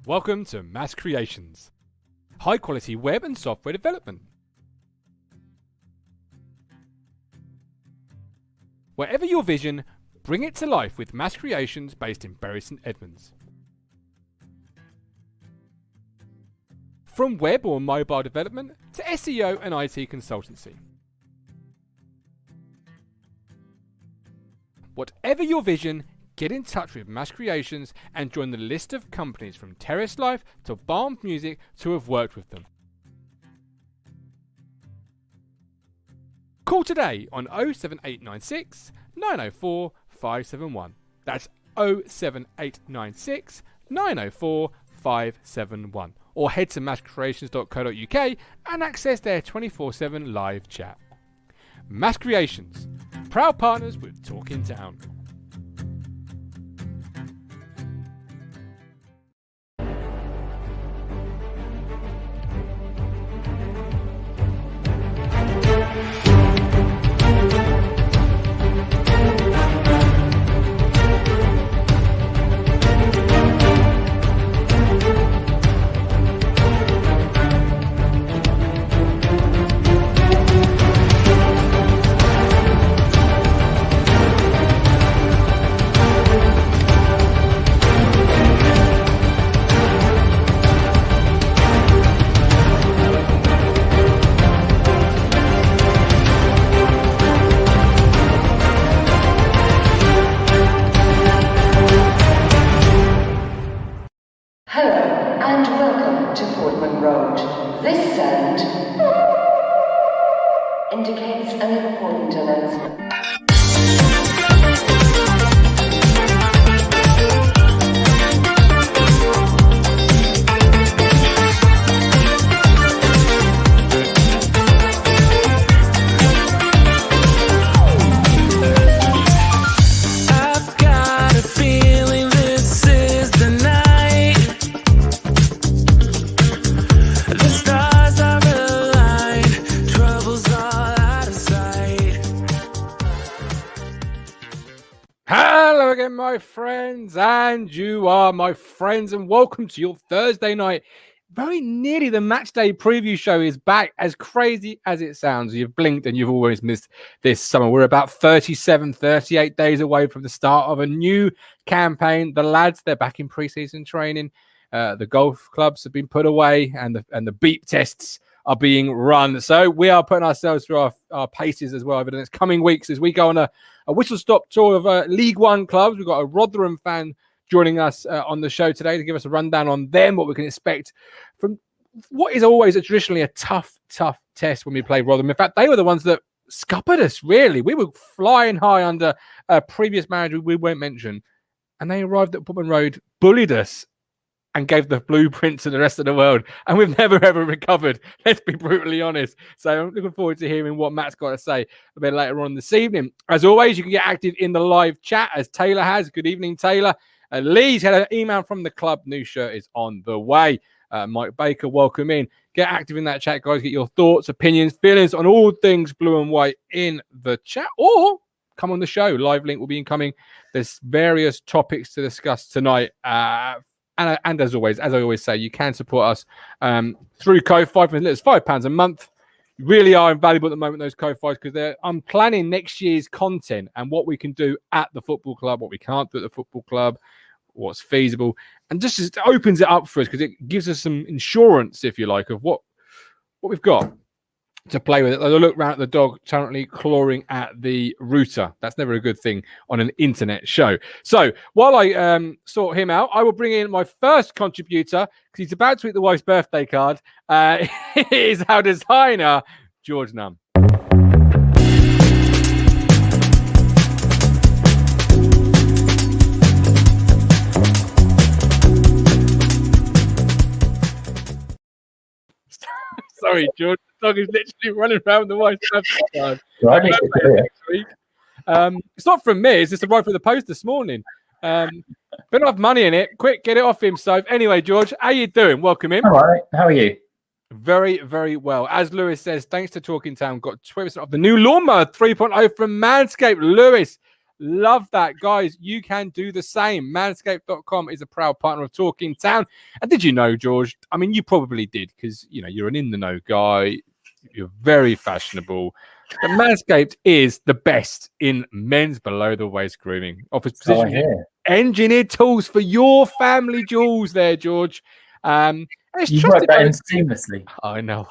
Welcome to Mass Creations, high quality web and software development. Wherever your vision, bring it to life with Mass Creations based in Bury St Edmunds. From web or mobile development to SEO and IT consultancy. Whatever your vision, get in touch with Mass Creations and join the list of companies from Terrace Life to Balm Music to have worked with them. Call today on 07896 904 571. That's 07896 904 571. Or head to masscreations.co.uk and access their 24/7 live chat. Mass Creations, proud partners with Talking Town. Portman Road. This sound indicates an important announcement. Again, my friends, and you are my friends, and welcome to your Thursday night. Very nearly the match day preview show is back. As crazy as it sounds, you've blinked and you've always missed this summer. We're about 38 days away from the start of a new campaign. The lads, they're back in pre-season training. The golf clubs have been put away, and the beep tests are being run. So we are putting ourselves through our paces as well over the next coming weeks as we go on a whistle-stop tour of League One clubs. We've got a Rotherham fan joining us on the show today to give us a rundown on them, what we can expect from what is always traditionally a tough test when we play Rotherham. In fact, they were the ones that scuppered us, really. We were flying high under a previous manager we won't mention, and they arrived at Portman Road, bullied us, and gave the blueprint to the rest of the world. And we've never, ever recovered. Let's be brutally honest. So I'm looking forward to hearing what Matt's got to say a bit later on this evening. As always, you can get active in the live chat as Taylor has. Good evening, Taylor. Lee's had an email from the club. New shirt is on the way. Mike Baker, welcome in. Get active in that chat, guys. Get your thoughts, opinions, feelings on all things blue and white in the chat. Or come on the show. Live link will be incoming. There's various topics to discuss tonight. And as always, as I always say, you can support us through Ko-Fi. It's £5 a month. Really are invaluable at the moment, those Ko-Fis, because I'm planning next year's content and what we can do at the football club, what we can't do at the football club, what's feasible. And just opens it up for us because it gives us some insurance, if you like, of what we've got to play with it. I look around at the dog currently clawing at the router. That's never a good thing on an internet show. So while I sort him out, I will bring in my first contributor because he's about to eat the wife's birthday card. Is our designer, George Nunn. Sorry, George. The dog is literally running around the wife's birthday card. It's not from me. It's just arrived through the post this morning. Been off money in it. Quick, get it off him, so anyway, George, how you doing? Welcome in. All right. How are you? Very, very well. As Lewis says, thanks to Talking Town, got 20% off the new lawnmower 3.0 from Manscaped. Lewis, Love that. Guys, you can do the same. Manscaped.com is a proud partner of Talking Town. And did you know, George? I mean, you probably did because, you're an in-the-know guy. You're very fashionable. But Manscaped is the best in men's below-the-waist grooming. Offers precision engineered tools for your family jewels there, George. You work that in seamlessly. I know,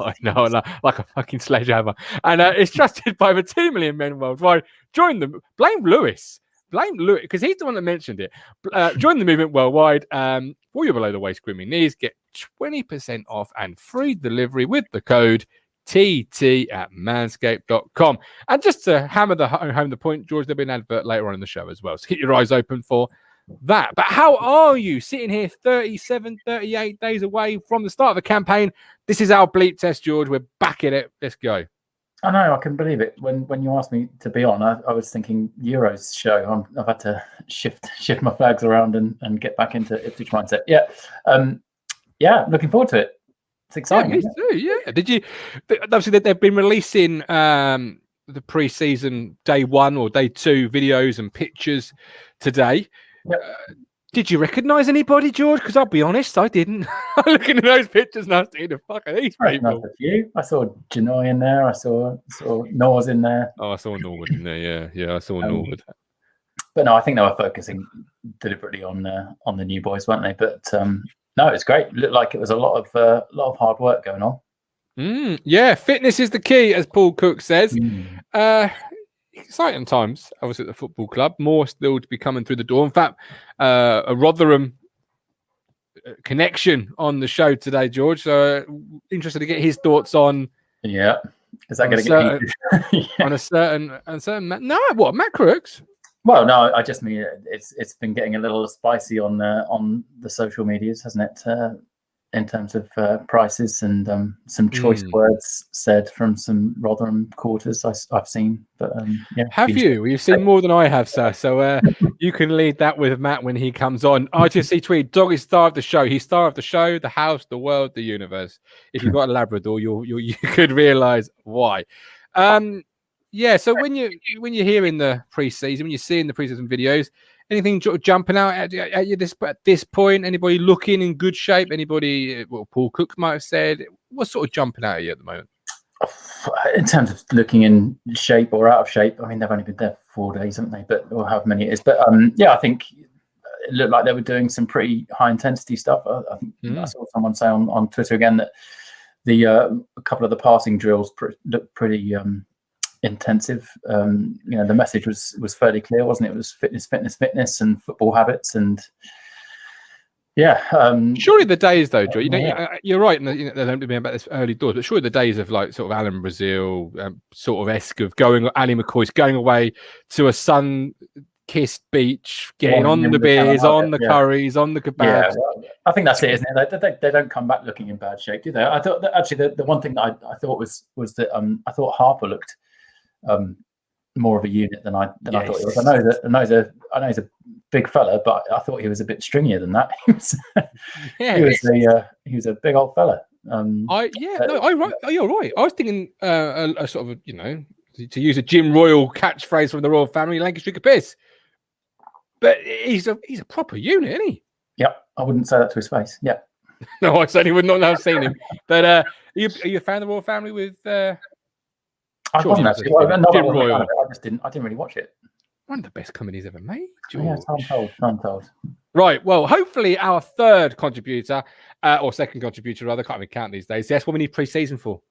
like a fucking sledgehammer. And it's trusted by over 2 million men worldwide. Join them. Blame Lewis, because he's the one that mentioned it. Join the movement worldwide. For your below-the-waist grooming needs, get 20% off and free delivery with the code TT at manscaped.com. And just to hammer home the point, George, there'll be an advert later on in the show as well. So keep your eyes open for that. But how are you sitting here 37, 38 days away from the start of the campaign? This is our bleep test, George. We're back at it. Let's go. I know, I can believe it. When you asked me to be on, I was thinking Euros show. I've had to shift my flags around and get back into Ipswich mindset. Yeah, looking forward to it. It's exciting. Yeah, me too. Yeah. Did you? Obviously, they've been releasing the pre-season day 1 or day 2 videos and pictures today. Yep. Did you recognise anybody, George? Because I'll be honest, I didn't. I'm looking at those pictures and I was thinking, the fuck are these people? I saw Janoy in there. I saw Nor's in there. Oh, I saw Norwood in there. Yeah, I saw Norwood. But no, I think they were focusing deliberately on the new boys, weren't they? But no, it's great. It looked like it was a lot of hard work going on. Yeah, fitness is the key, as Paul Cook says. Exciting times, I was at the football club. More still to be coming through the door. In fact, a Rotherham connection on the show today, George. So interested to get his thoughts on. Yeah, is that going to get on a certain Matt Crooks? Well, no, I just mean it's been getting a little spicy on the social medias, hasn't it? In terms of prices and some choice words said from some Rotherham quarters I've seen. But have you? You've seen more than I have, sir. So you can lead that with Matt when he comes on. ITFC tweet: Dog is star of the show. He's star of the show, the house, the world, the universe. If you've got a Labrador, you could realise why. Yeah. So when you're hearing the pre-season, when you're seeing the pre-season videos, anything jumping out at you at this point? Anybody looking in good shape? Anybody? Well, Paul Cook might have said. What's sort of jumping out at you at the moment? In terms of looking in shape or out of shape, I mean, they've only been there 4 days, haven't they? But or however many it is. But I think it looked like they were doing some pretty high intensity stuff. I think I saw someone say on Twitter again that a couple of the passing drills looked pretty intensive. The message was fairly clear, wasn't it? It was fitness and football habits, and surely the days though, Joe, you're right, and they don't be about this early doors, but surely the days of like sort of Alan Brazil sort of esque of Ali McCoy's going away to a sun-kissed beach, getting on the beers, on the curries, on the kebabs. I think that's it, isn't it? They don't come back looking in bad shape, do they? I thought that actually the one thing that I thought was that I thought Harper looked more of a unit than I thought he was. I know he's a big fella, but I thought he was a bit stringier than that. He was a big old fella. You're right. I was thinking a sort of to use a Jim Royal catchphrase from the Royal Family, Lancashire Piss. But he's a proper unit, isn't he? Yeah, I wouldn't say that to his face. Yeah. No, I certainly would not have seen him. But are you a fan of the Royal Family with? I wasn't actually. I didn't really watch it. One of the best comedies ever made. Yeah, I'm told. Right. Well, hopefully our third contributor, or second contributor rather, can't even count these days. That's what we need pre-season for.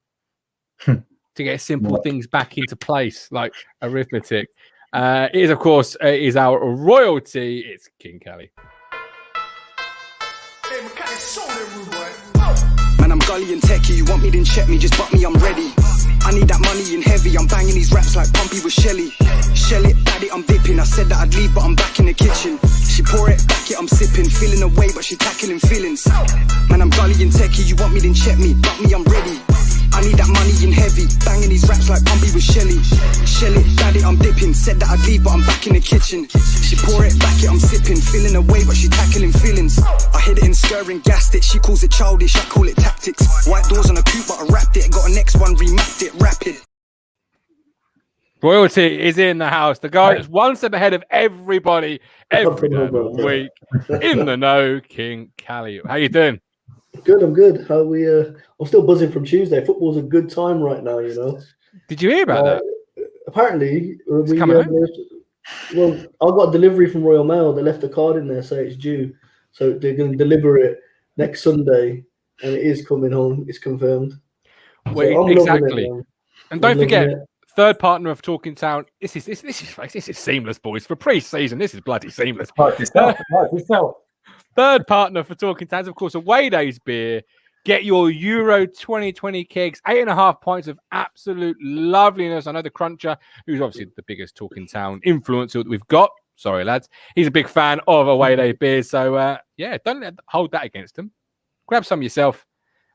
To get simple things back into place, like arithmetic. It is, of course, is our royalty. It's King Kally. Man, I'm gully and techie. You want me, then check me. Just butt me, I'm ready. I need that money in heavy. I'm banging these raps like Pumpy with Shelly. Shell it, bad it, I'm dipping. I said that I'd leave, but I'm back in the kitchen. She pour it, back it, I'm sipping. Feeling away, but she tackling feelings. Man, I'm gully and techie. You want me, then check me. Butt me, I'm ready. I need that money in heavy. Banging these raps like Pumpy with Shelly. Shell it, bad it, I'm dipping. Said that I'd leave, but I'm back in the kitchen. She pour it, back it, I'm sipping. Feeling away, but she tackling feelings. I hit it and scurring, gassed it. She calls it childish, I call it tactics. White doors on a coupe, but I wrapped it. Got a next one, remapped it, rapid. Royalty is in the house. The guy that's one step ahead of everybody every day of the week. In the know, King Kally. How you doing? Good, I'm good. How we? I'm still buzzing from Tuesday. Football's a good time right now, you know. Did you hear about that? Apparently, It's coming home. well, I got a delivery from Royal Mail. They left a card in there saying it's due, so they're going to deliver it next Sunday, and it is coming home. It's confirmed. Wait, so exactly. It, and don't forget, third partner of Talking Town. This is seamless, boys. For pre-season, this is bloody seamless. Third partner for Talking Towns, of course, Away Days beer. Get your Euro 2020 kegs, 8.5 pints of absolute loveliness. I know the Cruncher, who's obviously the biggest Talking Town influencer that we've got. Sorry, lads. He's a big fan of Away Day beers. So, don't hold that against him. Grab some yourself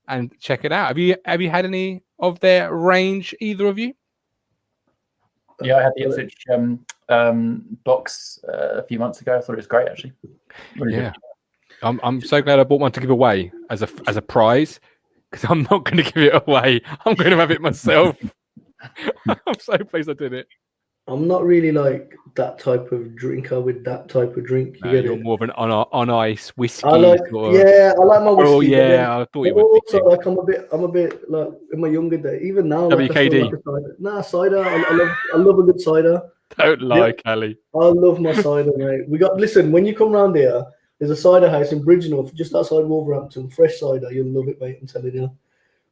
and check it out. Have you had any of their range, either of you? Yeah, I had the Ipswich box a few months ago. I thought it was great, actually. Really good. I'm so glad I bought one to give away as a prize, because I'm not going to give it away. I'm going to have it myself. I'm so pleased I did it. I'm not really like that type of drinker with that type of drink. You're more of an on ice whiskey. I like my whiskey. Oh yeah, I thought you would. Also, like I'm a bit like in my younger day. Even now, WKD. Cider. I love a good cider. Don't lie, Kally. I love my cider, mate. Listen, when you come round here, there's a cider house in Bridgenorth, just outside Wolverhampton. Fresh cider, you'll love it, mate. I'm telling you.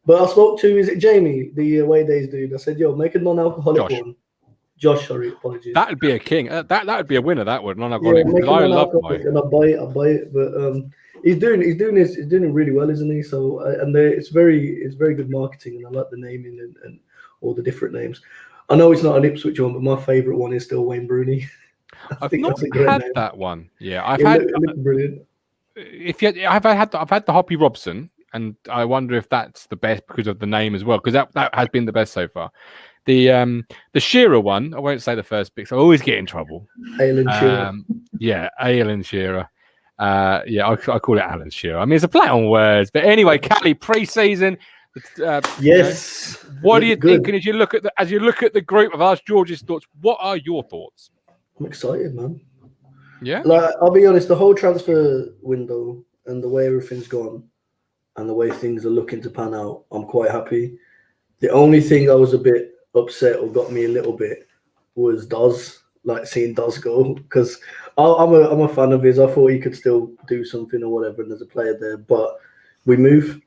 But I spoke to, is it Jamie, the Away Days dude? I said, yo, make a non-alcoholic one. Josh, sorry, apologies. That would be a king. That would be a winner. That would non-alcoholic. Yeah, I love it, and I buy it. But he's doing it really well, isn't he? So it's very good marketing, and I like the naming and all the different names. I know it's not an Ipswich one, but my favourite one is still Wayne Bruni. I've not had that one. Yeah, I've had brilliant. I've had the Hoppy Robson, and I wonder if that's the best because of the name as well, because that has been the best so far. The Shearer one, I won't say the first bit, so I always get in trouble. Alan Shearer. Yeah, Alan Shearer. I call it Alan Shearer. I mean, it's a play on words, but anyway, Kally, pre-season. Yes. What are you thinking as you look at the group? I've asked George's thoughts. What are your thoughts? I'm excited, man. Yeah. Like, I'll be honest, the whole transfer window and the way everything's gone and the way things are looking to pan out, I'm quite happy. The only thing I was a bit upset or got me a little bit was Doz, like seeing Doz go, because I'm a fan of his. I thought he could still do something or whatever, and there's a player there, but we move.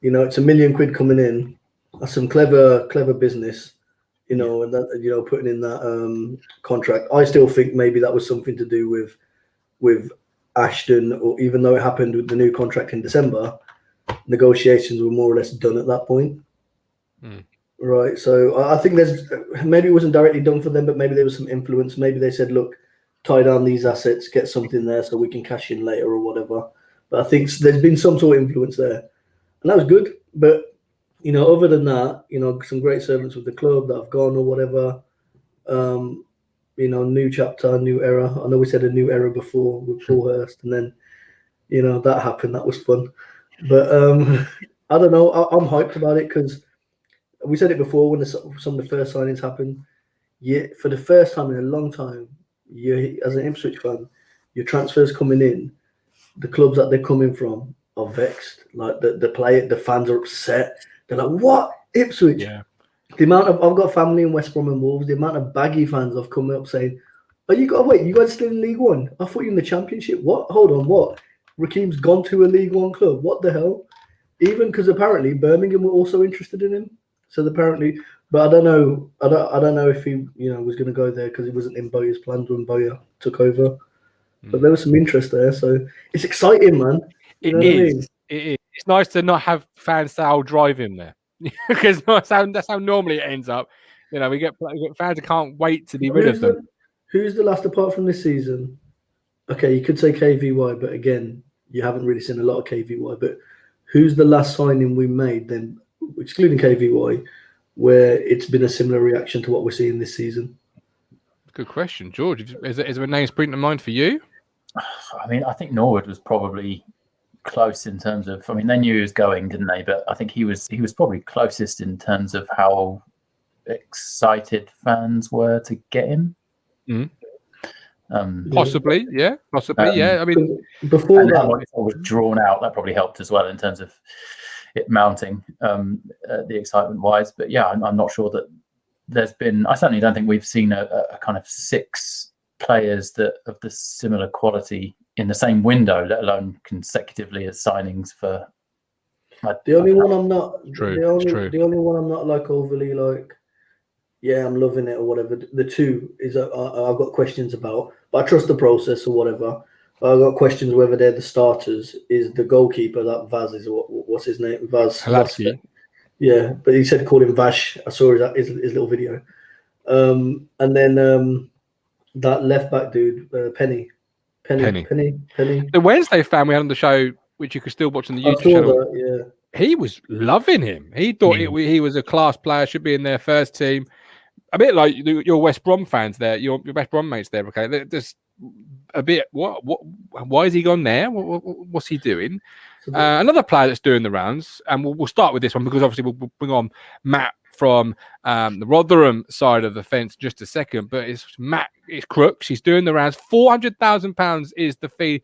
You know, it's £1 million coming in. That's some clever business. You know, and that, putting in that contract. I still think maybe that was something to do with Ashton, or even though it happened with the new contract in December, negotiations were more or less done at that point. Right. So I think maybe it wasn't directly done for them, but maybe there was some influence. Maybe they said, look, tie down these assets, get something there so we can cash in later or whatever. But I think there's been some sort of influence there. And that was good. But other than that, some great servants with the club that have gone or whatever. New chapter, new era. I know we said a new era before with Paul Hurst, and then, that happened. That was fun. But I don't know. I'm hyped about it because we said it before when some of the first signings happened. Yeah, for the first time in a long time, as an Ipswich fan, your transfers coming in, the clubs that they're coming from are vexed. Like the fans are upset. They're like, what? Ipswich? Yeah. The amount of I've got family in West Brom and Wolves. The amount of baggy fans have come up saying, you guys still in League One? I thought you were in the Championship. What? Hold on, what? Raheem's gone to a League One club. What the hell? Even because apparently Birmingham were also interested in him. So apparently, but I don't know. I don't know if he was going to go there because he wasn't in Bowyer's plans when Bowyer took over. But there was some interest there, so it's exciting, man. It is. It's nice to not have fans say, "I'll drive him there," because that's how normally it ends up. We get fans who can't wait to be rid of them. Who's the last apart from this season? Okay, you could say KVY, but again, you haven't really seen a lot of KVY. But who's the last signing we made then, excluding KVY, where it's been a similar reaction to what we're seeing this season? Good question, George. Is there a name springing to mind for you? I mean, I think Norwood was probably close in terms of. I mean, they knew he was going, didn't they? But I think he was probably closest in terms of how excited fans were to get him. Possibly, yeah. I mean, before that, it was drawn out. That probably helped as well in terms of it mounting the excitement wise. But yeah, I'm not sure that there's been. I certainly don't think we've seen a kind of 6 players that of the similar quality in the same window, let alone consecutively as signings for. The only one I'm not. True. The only one I'm not like overly like. Yeah, I'm loving it or whatever. The 2 is I've got questions about, but I trust the process or whatever. I've got questions whether they're the starters. Is the goalkeeper that Vaz is? What's his name? Vaz. Kally. Yeah, but he said call him Vash. I saw his little video. And then that left back dude, Penny. The Wednesday fan we had on the show, which you could still watch on the YouTube channel. That, yeah. He was loving him. He thought he was a class player, should be in their first team. A bit like your West Brom fans there, your West Brom mates there. Okay, they're just a bit. What? Why has he gone there? What's he doing? Another player that's doing the rounds, and we'll start with this one because obviously we'll bring on Matt from the Rotherham side of the fence in just a second. But it's Crooks. He's doing the rounds. £400,000 is the fee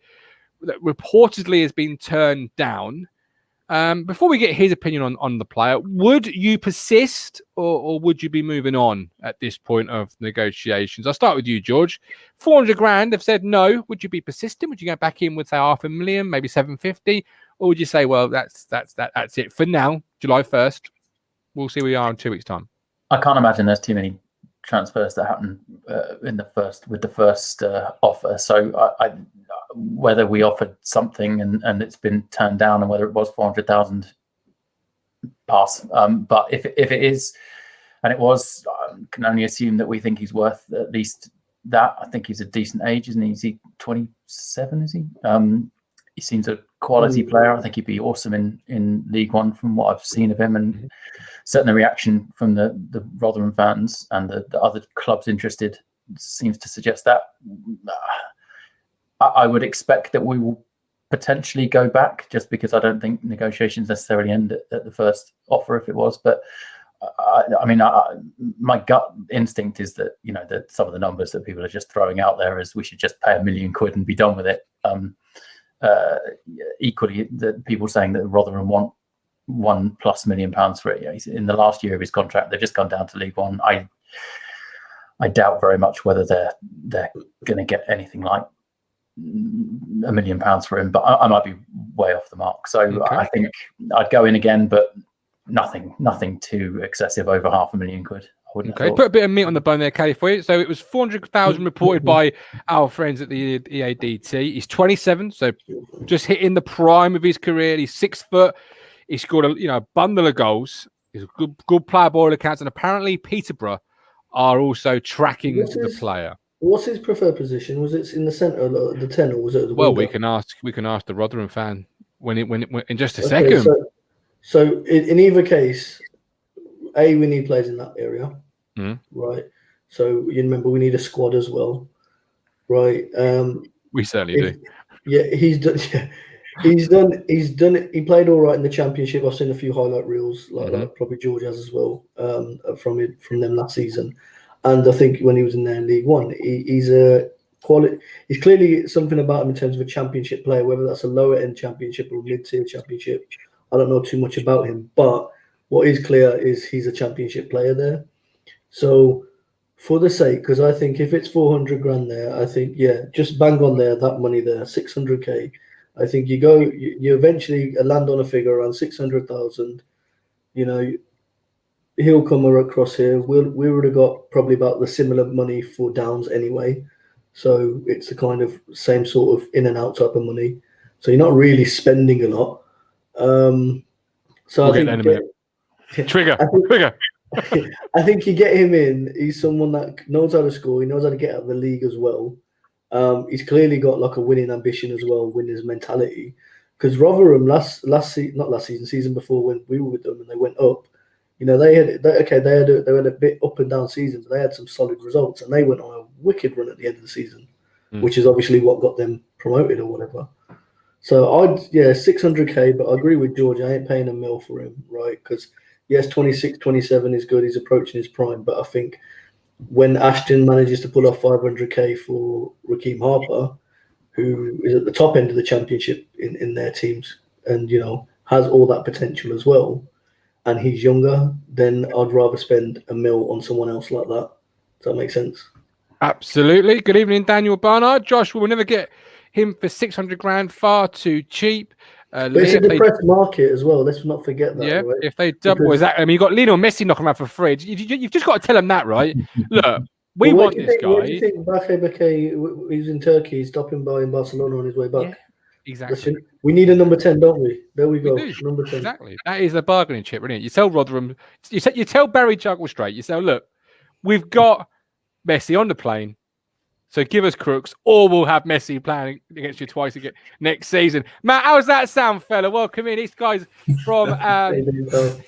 that reportedly has been turned down. Before we get his opinion on the player, would you persist or would you be moving on at this point of negotiations? I'll start with you, George. 400 grand, they've said no. Would you be persistent? Would you go back in with say 500,000, maybe 750? Or would you say, well, that's it for now, July 1st? We'll see where we are in 2 weeks' time. I can't imagine there's too many transfers that happen with the first offer. So I whether we offered something and it's been turned down, and whether it was 400,000, pass. But if it is, and it was, can only assume that we think he's worth at least that. I think he's a decent age, isn't he? Is he 27? Is he? He seems a quality player. I think he'd be awesome in League One from what I've seen of him, and certainly the reaction from the Rotherham fans and the other clubs interested seems to suggest that. I would expect that we will potentially go back, just because I don't think negotiations necessarily end at the first offer if it was. But my gut instinct is that, that some of the numbers that people are just throwing out there is we should just pay £1 million and be done with it. Equally, the people saying that Rotherham want £1+ million for it. He's in the last year of his contract. They've just gone down to League One. I doubt very much whether they're going to get anything like £1 million for him, but I might be way off the mark. So okay. I think I'd go in again, but nothing too excessive over £500,000. I wouldn't. Okay, put a bit of meat on the bone there, Kally, for you. So it was 400,000 reported by our friends at the EADT. He's 27, so just hitting the prime of his career. He's 6 foot. He scored a bundle of goals. He's a good player by all accounts, and apparently Peterborough are also tracking the player. What's his preferred position? Was it in the centre, the 10, or was it the well? winger? We can ask the Rotherham fan when in just a second. So in either case, we need players in that area, right? So you remember we need a squad as well, right? We certainly do. Yeah, he's done. Yeah, he's done it. He played all right in the Championship. I've seen a few highlight reels, like probably George has as well, from them last season. And I think when he was in there in League One, he's a quality. He's clearly something about him in terms of a Championship player, whether that's a lower end Championship or mid-tier Championship. I don't know too much about him, but what is clear is he's a Championship player there. So for the sake, because I think if it's 400 grand there, I think, just bang on there, that money there, 600k. I think you eventually land on a figure around 600,000, he'll come across here. We would have got probably about the similar money for Downes anyway. So it's the kind of same sort of in and out type of money. So you're not really spending a lot. So I think trigger. I think you get him in. He's someone that knows how to score. He knows how to get out of the league as well. He's clearly got like a winning ambition as well, winner's mentality. Because Rotherham season before when we were with them and they went up, they had a bit up and down season, but they had some solid results and they went on a wicked run at the end of the season, which is obviously what got them promoted or whatever. So 600k, but I agree with George. I ain't paying £1 million for him, right? Because yes, 26, 27 is good. He's approaching his prime. But I think when Ashton manages to pull off 500k for Raheem Harper, who is at the top end of the championship in their teams and, has all that potential as well, and he's younger, then I'd rather spend $1 million on someone else like that. Does that make sense? Absolutely. Good evening, Daniel Barnard. Josh, we'll never get him for 600 grand, far too cheap. But it's a depressed market as well. Let's not forget that. Yeah, right? if they double, you got Lionel Messi knocking around for free. You've just got to tell him that, right? Look, we want this guy. Where do you think Bake, he's in Turkey, he's stopping by in Barcelona on his way back? Yeah, exactly. We need a number 10, don't we? There we go. Number 10. Exactly. That is the bargaining chip, isn't it? You tell Rotherham, you tell Barry Juggle straight. You say, look, we've got Messi on the plane, so give us Crooks, or we'll have Messi playing against you twice again next season. Matt, how's that sound, fella? Welcome in. This guy's from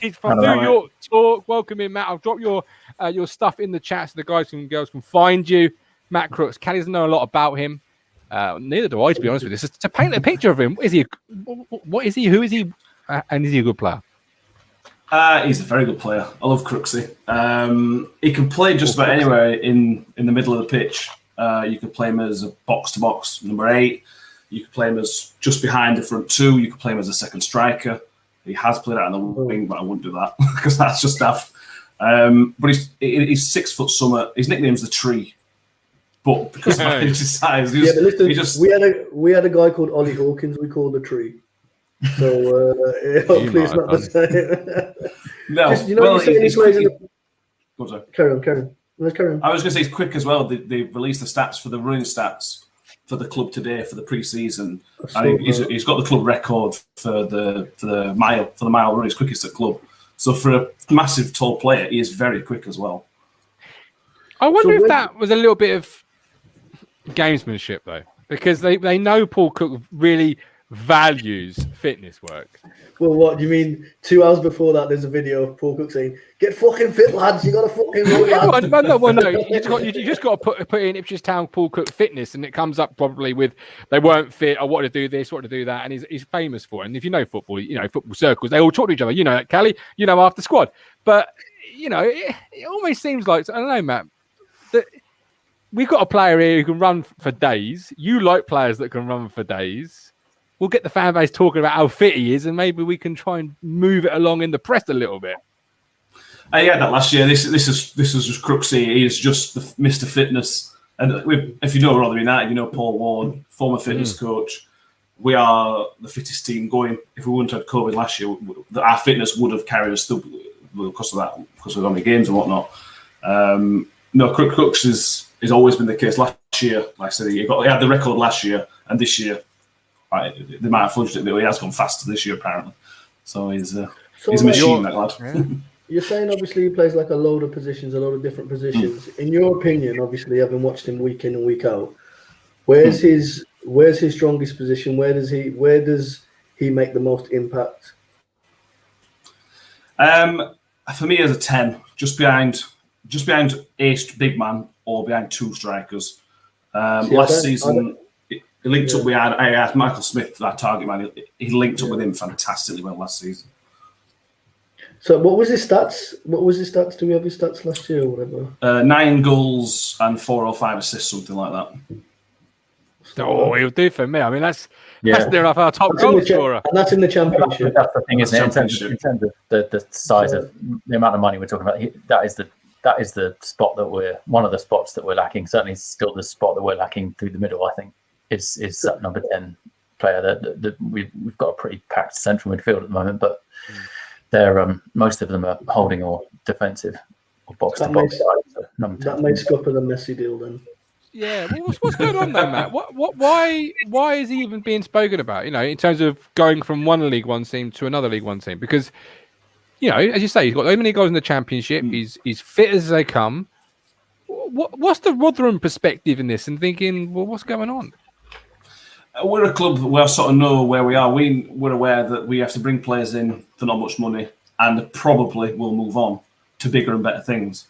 he's from New York Talk. Welcome in, Matt. I'll drop your stuff in the chat so the guys and girls can find you. Matt Crooks. Kally doesn't know a lot about him. Neither do I, to be honest with you. Just to paint a picture of him. What is he? Who is he? And is he a good player? He's a very good player. I love Crooksy. He can play just about anywhere in the middle of the pitch. You could play him as a box-to-box number 8. You could play him as just behind the front 2. You could play him as a second striker. He has played out on the wing, but I wouldn't do that because that's just daft. But he's 6 foot something. His nickname's the Tree. But because of his size, we had a guy called Ollie Hawkins. We called the Tree. So hopefully it's not the same. No, Carry on. Let's carry on. I was going to say he's quick as well. They released the stats for the running stats for the club today for the pre-season. And he's got the club record for the mile run. He's quickest at club. So for a massive tall player, he is very quick as well. I wonder if that was a little bit of gamesmanship though, because they know Paul Cook really values fitness work. Well, what do you mean? 2 hours before that, there's a video of Paul Cook saying, "Get fucking fit, lads! You got to fucking run, lads." No. You just got to put in Ipswich Town Paul Cook fitness, and it comes up probably with they weren't fit. I wanted to do this, wanted to do that, and he's famous for it. And if you know football, football circles, they all talk to each other. You know that, Kally. You know after squad, but it almost seems like I don't know, Matt. That we've got a player here who can run for days. You like players that can run for days. We'll get the fan base talking about how fit he is, and maybe we can try and move it along in the press a little bit. He had that last year. This is just Crooksy. He is just the Mr. Fitness. And if you know Rotherham United, you know Paul Ward, former fitness coach. We are the fittest team going. If we wouldn't have had COVID last year, our fitness would have carried us through because of that, because of how many games and whatnot. Crooks has always been the case. Last year, like I said, he had the record last year, and this year, they might have fudged it, but he has gone faster this year apparently. So he's a machine, that lad. Yeah. You're saying obviously he plays like a load of positions, a load of different positions. In your opinion, obviously, having watched him week in and week out, where's his strongest position? Where does he make the most impact? For me, as a 10, just behind 8 big man or behind 2 strikers. Last season, he linked up. I asked Michael Smith, our target man. He linked up with him fantastically well last season. So, what was his stats? Do we have his stats last year or whatever? 9 goals and 4 or 5 assists, something like that. Oh, he'll do for me. I mean, that's near enough our top goal scorer. And that's in the championship. That's the thing, isn't it? In terms of the size of the amount of money we're talking about, that is the spot that one of the spots that we're lacking. Certainly, still the spot that we're lacking through the middle. I think is that number 10 player. That we've got a pretty packed central midfield at the moment, but they're most of them are holding or defensive or box to box. That may scupper the Messi deal then. Yeah, what's going on though, Matt? Why is he even being spoken about? In terms of going from one League One team to another League One team, because as you say, he's got so many goals in the Championship. He's fit as they come. What's the Rotherham perspective in this? And thinking, well, what's going on? We're a club that we sort of know where we are. We're aware that we have to bring players in for not much money, and probably will move on to bigger and better things.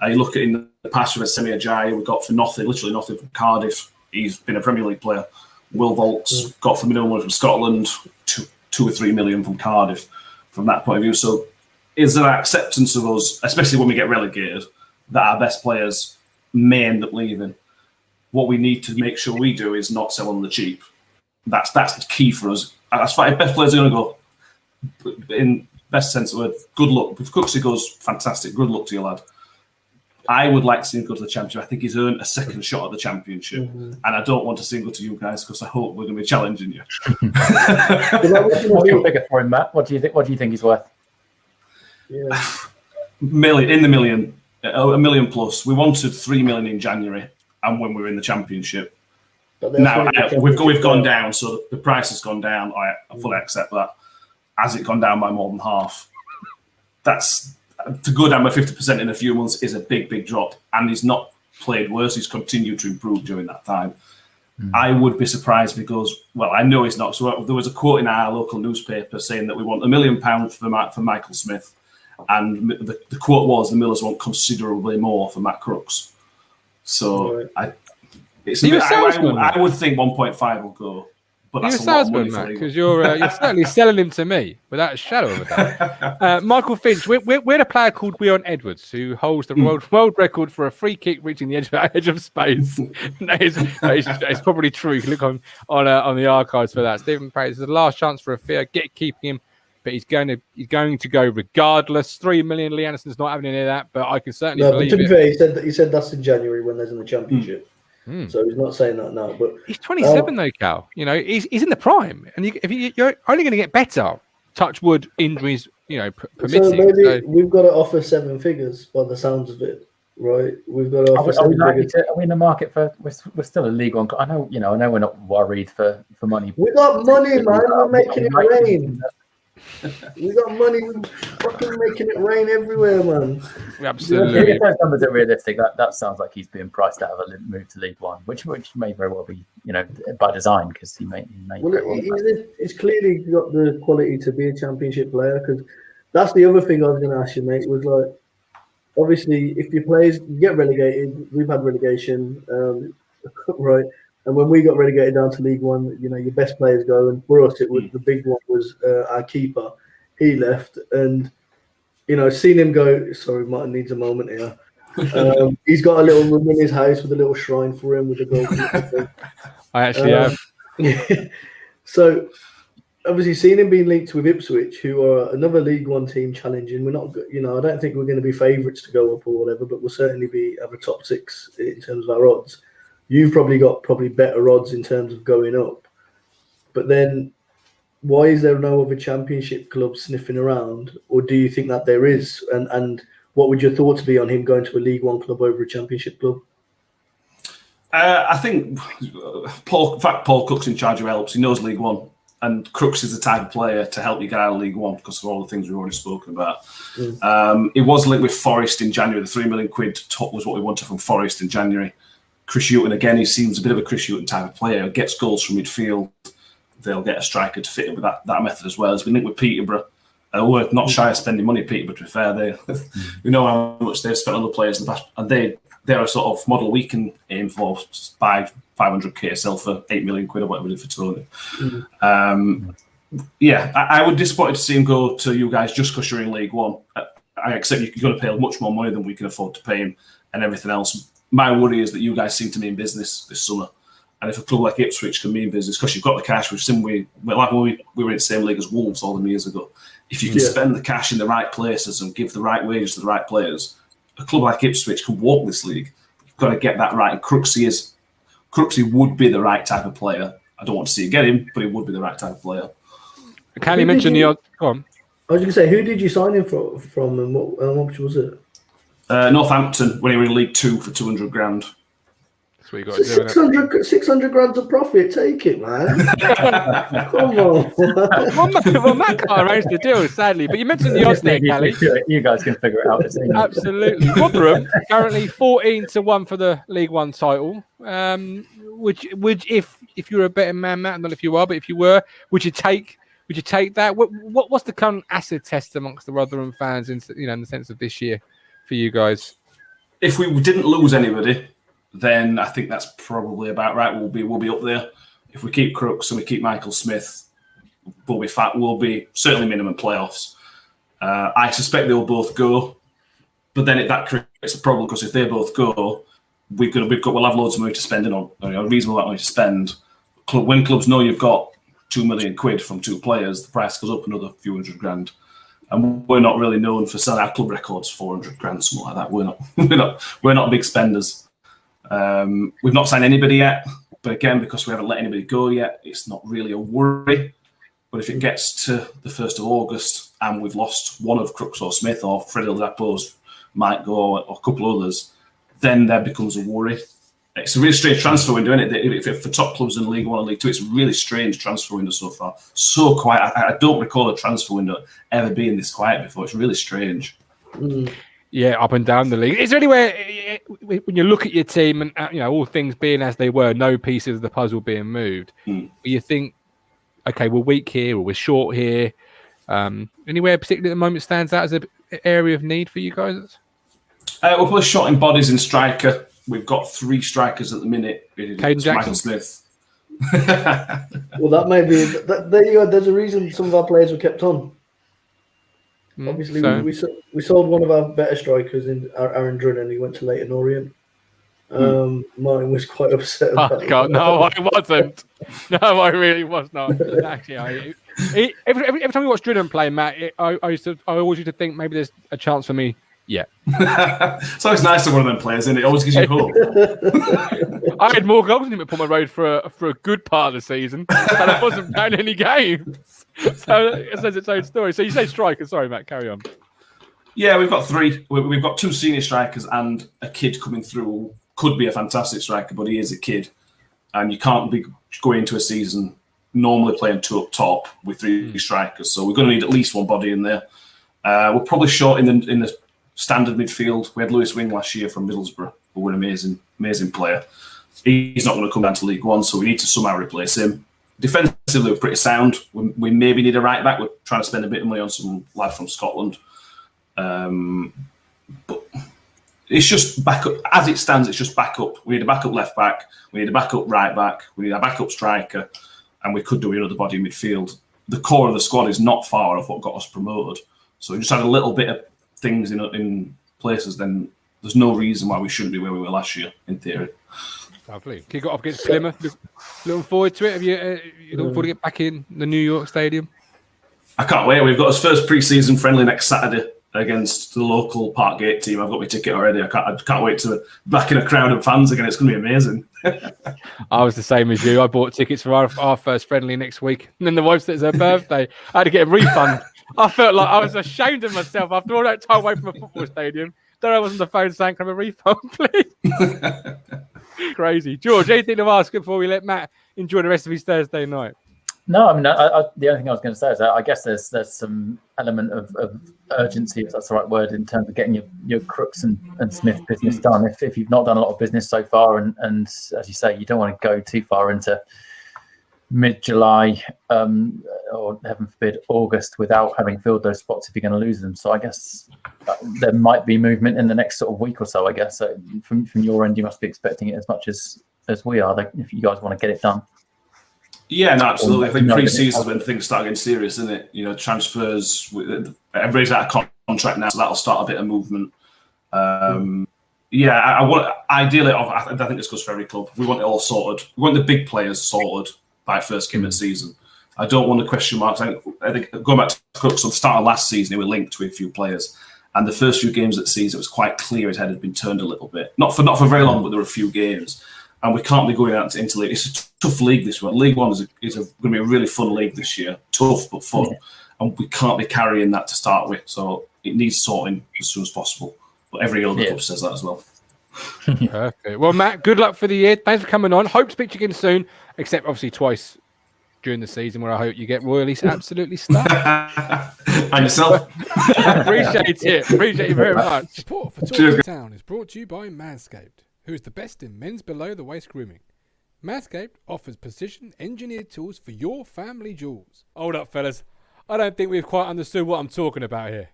You look at in the past with Semi Ajayi, we got for literally nothing from Cardiff. He's been a Premier League player. Will Volts got for minimum from Scotland, 2 or 3 million from Cardiff. From that point of view, so is there acceptance of us, especially when we get relegated, that our best players may end up leaving? What we need to make sure we do is not sell on the cheap. That's the key for us. As far as best players are going to go, in best sense of the word, good luck. If Crooksy goes, fantastic. Good luck to you, lad. I would like to see him go to the championship. I think he's earned a second shot at the championship, and I don't want to see him go to you guys because I hope we're going to be challenging you. What's your figure for him, Matt? What do you think he's worth? Yeah. In the million, a million plus. We wanted 3 million in January, and when we were in the championship. Now we've gone down, so the price has gone down. I fully accept that. Has it gone down by more than half? That's to go down by 50% in a few months is a big drop, and he's not played worse. He's continued to improve during that time. I would be surprised because, well, I know he's not. So there was a quote in our local newspaper saying that we want £1 million for Michael Smith, and the quote was the Millers want considerably more for Matt Crooks. So I would think 1.5 will go. But You're that's a salesman, Matt, because you're certainly selling him to me without a shadow of a doubt. Michael Finch, we had a player called Weon Edwards who holds the world record for a free kick reaching the edge of space. It's probably true. You can look on the archives for that. Stephen Praise is the last chance for a fair keeping him, but he's going to go regardless. 3 million. Lee Anderson's not having any of that, but I can certainly believe to be it. fair, he said that's in January when there's in the championship. So he's not saying that now, but he's 27 though, Cal. You know, he's in the prime, and you're only going to get better. Touch wood, injuries, permitting. So maybe we've got to offer 7 figures by the sounds of it, right? We've got to offer 7 figures. Are we in the market for? We're still a League One. I know we're not worried for money. We got money, man. We're making it rain. We got money, fucking making it rain everywhere, man. Absolutely. If those numbers are realistic, that sounds like he's being priced out of a move to League One, which may very well be, by design, because he may. Well, he's clearly got the quality to be a championship player. Because that's the other thing I was going to ask you, mate. Was like, obviously, if your players get relegated, we've had relegation, right? And when we got relegated down to League One, your best players go. And for us, it was the big one was our keeper. He left, and seeing him go. Sorry, Martin needs a moment here. He's got a little room in his house with a little shrine for him with a goalkeeper. I actually have. So, obviously, seeing him being linked with Ipswich, who are another League One team challenging. We're not, I don't think we're going to be favourites to go up or whatever, but we'll certainly have a top 6 in terms of our odds. You've probably got better odds in terms of going up. But then why is there no other championship club sniffing around? Or do you think that there is? And what would your thoughts be on him going to a League One club over a championship club? I think Paul Cook's in charge of helps. He knows League One. And Crooks is the type of player to help you get out of League One because of all the things we've already spoken about. It was linked with Forest in January. The £3 million was what we wanted from Forest in January. Chris Hughton, again, he seems a bit of a Chris Hughton type of player. Gets goals from midfield. They'll get a striker to fit in with that method as well. As we linked with Peterborough, we're not shy of spending money at Peterborough, to be fair. We know how much they've spent on the players in the past, and they're a sort of model we can aim for. Buy 500k to sell for £8 million or whatever it is for Tony. I would be disappointed to see him go to you guys just because you're in League One. I accept you're going to pay much more money than we can afford to pay him and everything else. My worry is that you guys seem to be in business this summer. And if a club like Ipswich can be in business, because you've got the cash, we've seen we were in the same league as Wolves all them years ago. If you can spend the cash in the right places and give the right wages to the right players, a club like Ipswich can walk this league. You've got to get that right. And Crooksy would be the right type of player. I don't want to see you get him, but he would be the right type of player. Kally mentioned the odd. Go on. I was going to say, who did you sign him from and what much was it? Northampton, when he was in League 2 for 200 grand. That's what you got to do. 600 grand's a profit. Take it, man. Come on. Well, Matt can't arrange the deal, sadly. But you mentioned the odds there, Kally. You guys can figure it out. Absolutely. Rotherham currently 14-1 for the League One title. Would if you're a betting man, Matt, not if you are, but if you were, would you take that? What's the current acid test amongst the Rotherham fans in the sense of this year for you guys? If we didn't lose anybody, then I think that's probably about right. We'll be up there. If we keep Crooks and we keep Michael Smith, we'll be certainly minimum playoffs. I suspect they'll both go, but then that creates a problem because if they both go, we'll have loads of money to spend on a reasonable amount of money to spend. When clubs know you've got £2 million from 2 players, the price goes up another few £100,000. And we're not really known for selling our club records £400,000, something like that. We're not big spenders. We've not signed anybody yet, but again, because we haven't let anybody go yet, it's not really a worry. But if it gets to the 1st of August and we've lost one of Crooks or Smith or Freddie Lapo's might go or a couple others, then there becomes a worry. It's a really strange transfer window, isn't it? For top clubs in League One and League Two, it's a really strange transfer window so far. So quiet. I don't recall a transfer window ever being this quiet before. It's really strange. Yeah, up and down the league. Is there anywhere when you look at your team and all things being as they were, no pieces of the puzzle being moved, you think, okay, we're weak here or we're short here? Anywhere particularly at the moment stands out as an area of need for you guys? We're probably short in bodies in striker. We've got 3 strikers at the minute. It's Michael Smith. Well, that may be. There you go. There's a reason some of our players were kept on. Obviously, we sold one of our better strikers in Aaron Drudd, and he went to Leyton Orient. Martin was quite upset about that. God, no, I wasn't. No, I really was not. Actually, every time we watch Drudd play, Matt, I always used to think maybe there's a chance for me. Yeah. It's always nice to one of them players, isn't it? It always gives you hope. I had more goals than him at Portman Road for a good part of the season, and I wasn't playing any games. So it says its own story. So you say striker. Sorry, Matt, carry on. Yeah, we've got 3. We've got 2 senior strikers and a kid coming through. Could be a fantastic striker, but he is a kid. And you can't be going into a season normally playing 2 up top with 3 strikers. So we're going to need at least one body in there. We're probably short in the standard midfield. We had Lewis Wing last year from Middlesbrough, who was an amazing player. He's not going to come down to League One, so we need to somehow replace him. Defensively, we're pretty sound. We maybe need a right back. We're trying to spend a bit of money on some lad from Scotland. But it's just backup. As it stands, it's just backup. We need a backup left back. We need a backup right back. We need a backup striker. And we could do another body in midfield. The core of the squad is not far off what got us promoted. So we just had a little bit of things in places, then there's no reason why we shouldn't be where we were last year, in theory. Lovely. Kick it off against Plymouth. Looking forward to it. Have you looking forward to get back in the New York Stadium? I can't wait. We've got our first pre-season friendly next Saturday against the local Parkgate team. I've got my ticket already. I can't wait to back in a crowd of fans again. It's going to be amazing. I was the same as you. I bought tickets for our first friendly next week. And then the wife said it's her birthday. I had to get a refund. I felt like I was ashamed of myself after all that time away from a football stadium. There I was on the phone saying, can I have a refund, please? Crazy. George, anything to ask before we let Matt enjoy the rest of his Thursday night? No, I mean, the only thing I was going to say is that I guess there's some element of urgency, if that's the right word, in terms of getting your Crooks and Smith business done. If you've not done a lot of business so far, and as you say, you don't want to go too far into mid-July or heaven forbid August without having filled those spots if you're going to lose them. So I guess there might be movement in the next sort of week or so. I guess so from your end, you must be expecting it as much as we are. If you guys want to get it done. Yeah, no, absolutely. I think pre-season is when things start getting serious, isn't it? Transfers. Everybody's out of contract now, so that'll start a bit of movement. Yeah, I want. Ideally, I think this goes for every club. We want it all sorted. We want the big players sorted by first game of the season. I don't want the question marks. I think going back to Crooks, at the start of last season, they were linked to a few players, and the first few games of the season, it was quite clear his head had been turned a little bit. Not for very long, but there were a few games. And we can't be going out into league. It's a tough league this one. League One is going to be a really fun league this year. Tough but fun. Yeah. And we can't be carrying that to start with. So it needs sorting as soon as possible. But every other club says that as well. Perfect. Well, Matt, good luck for the year. Thanks for coming on. Hope to speak to you again soon, except obviously twice during the season where I hope you get royally absolutely stuck. And yourself. Appreciate it. Appreciate you very much. Support for Talking Town is brought to you by Manscaped, who is the best in men's below-the-waist grooming. Manscaped offers precision-engineered tools for your family jewels. Hold up, fellas. I don't think we've quite understood what I'm talking about here.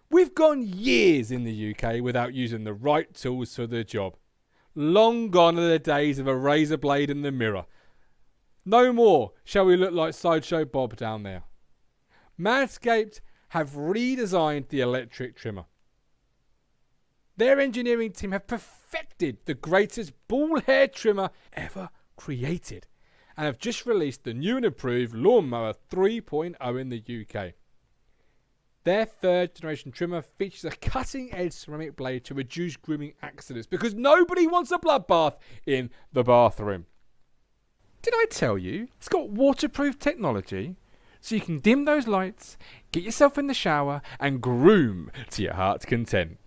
We've gone years in the UK without using the right tools for the job. Long gone are the days of a razor blade in the mirror. No more shall we look like Sideshow Bob down there. Manscaped have redesigned the electric trimmer. Their engineering team have perfected the greatest ball hair trimmer ever created and have just released the new and improved Lawnmower 3.0 in the UK. Their third generation trimmer features a cutting edge ceramic blade to reduce grooming accidents because nobody wants a bloodbath in the bathroom. Did I tell you it's got waterproof technology so you can dim those lights, get yourself in the shower and groom to your heart's content?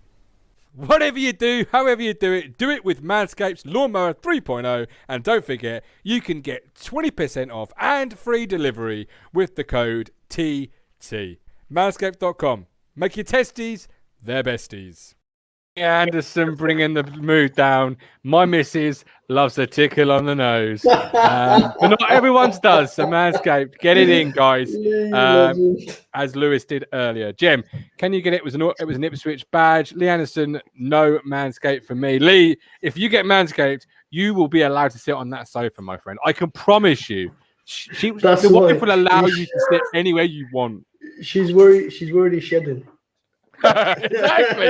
Whatever you do, however you do it with Manscaped's Lawnmower 3.0, and don't forget, you can get 20% off and free delivery with the code TT. Manscaped.com. Make your testes their besties. Anderson bringing the mood down. My missus loves a tickle on the nose. But not everyone's does, so Manscaped, get it in, guys. As Lewis did earlier. Jem, can you get it? It was an Ipswich badge. Lee Anderson, no Manscaped for me. Lee, if you get Manscaped, you will be allowed to sit on that sofa, my friend. I can promise you. The wife will allow you to sit anywhere you want. She's worried he's shedding. exactly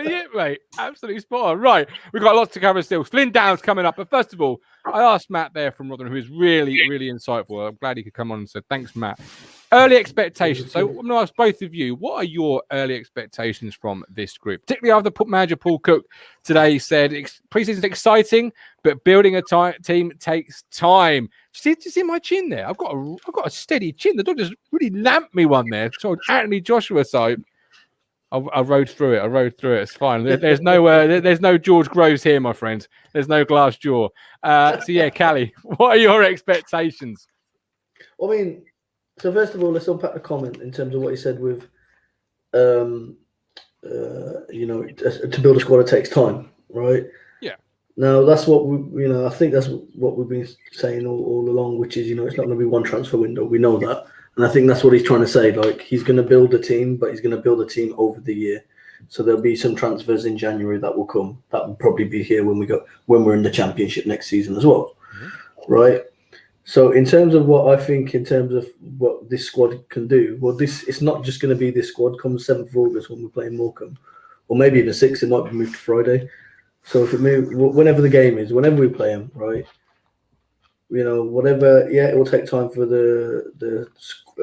it, mate. Absolutely spot on. Right, we've got lots to cover still. Flynn Downes coming up, but first of all, I asked Matt there from Rotherham, who is really insightful. I'm glad he could come on and say thanks, Matt. Early expectations. So I'm going to ask both of you, what are your early expectations from this group? Particularly after manager Paul Cook today said pre-season is exciting, but building a team takes time. Do you see my chin there? I've got a steady chin. The dog just really lamped me one there. So Anthony Joshua side. I rode through it. It's fine. There's no George Groves here, my friends. There's no glass jaw. So yeah, Kally, what are your expectations? I mean, so first of all, let's unpack the comment in terms of what he said with, to build a squad it takes time, right? Yeah. Now that's what I think that's what we've been saying all along, which is, it's not going to be one transfer window. We know that. And I think that's what he's trying to say. Like, he's going to build a team, but he's going to build a team over the year. So there'll be some transfers in January that will come. That will probably be here when we're in the Championship next season as well, right? So in terms of what I think, in terms of what this squad can do, well, it's not just going to be this squad come 7th of August when we're playing Morecambe, or maybe even 6th. It might be moved to Friday. So if it moves, whenever the game is, whenever we play them, right? Whatever. Yeah, it will take time for the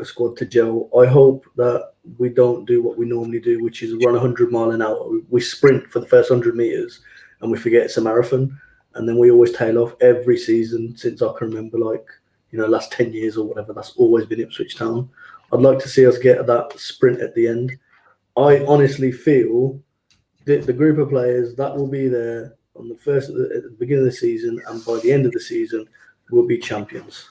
squad to gel. I hope that we don't do what we normally do, which is run 100 mile an hour. We sprint for the first 100 meters, and we forget it's a marathon, and then we always tail off every season since I can remember. Last 10 years or whatever. That's always been Ipswich Town. I'd like to see us get that sprint at the end. I honestly feel that the group of players that will be there on at the beginning of the season, and by the end of the season, will be champions.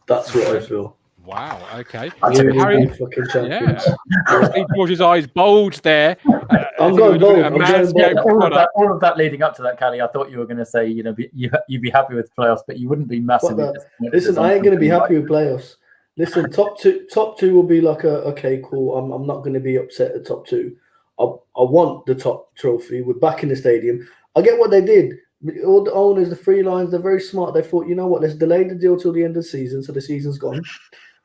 That's what I feel. Wow. Okay. Harry, fucking champions. Yeah. George's eyes bulged there. I'm going bold. All of that leading up to that, Kally, I thought you were going to say, you'd be happy with playoffs, but you wouldn't be massively disappointed. Listen, I ain't going to be happy with playoffs. Listen, top two will be like okay, cool. I'm not going to be upset at top two. I want the top trophy. We're back in the stadium. I get what they did. All the owners, the free lines, they're very smart. They thought, you know what, let's delay the deal till the end of the season, so the season's gone.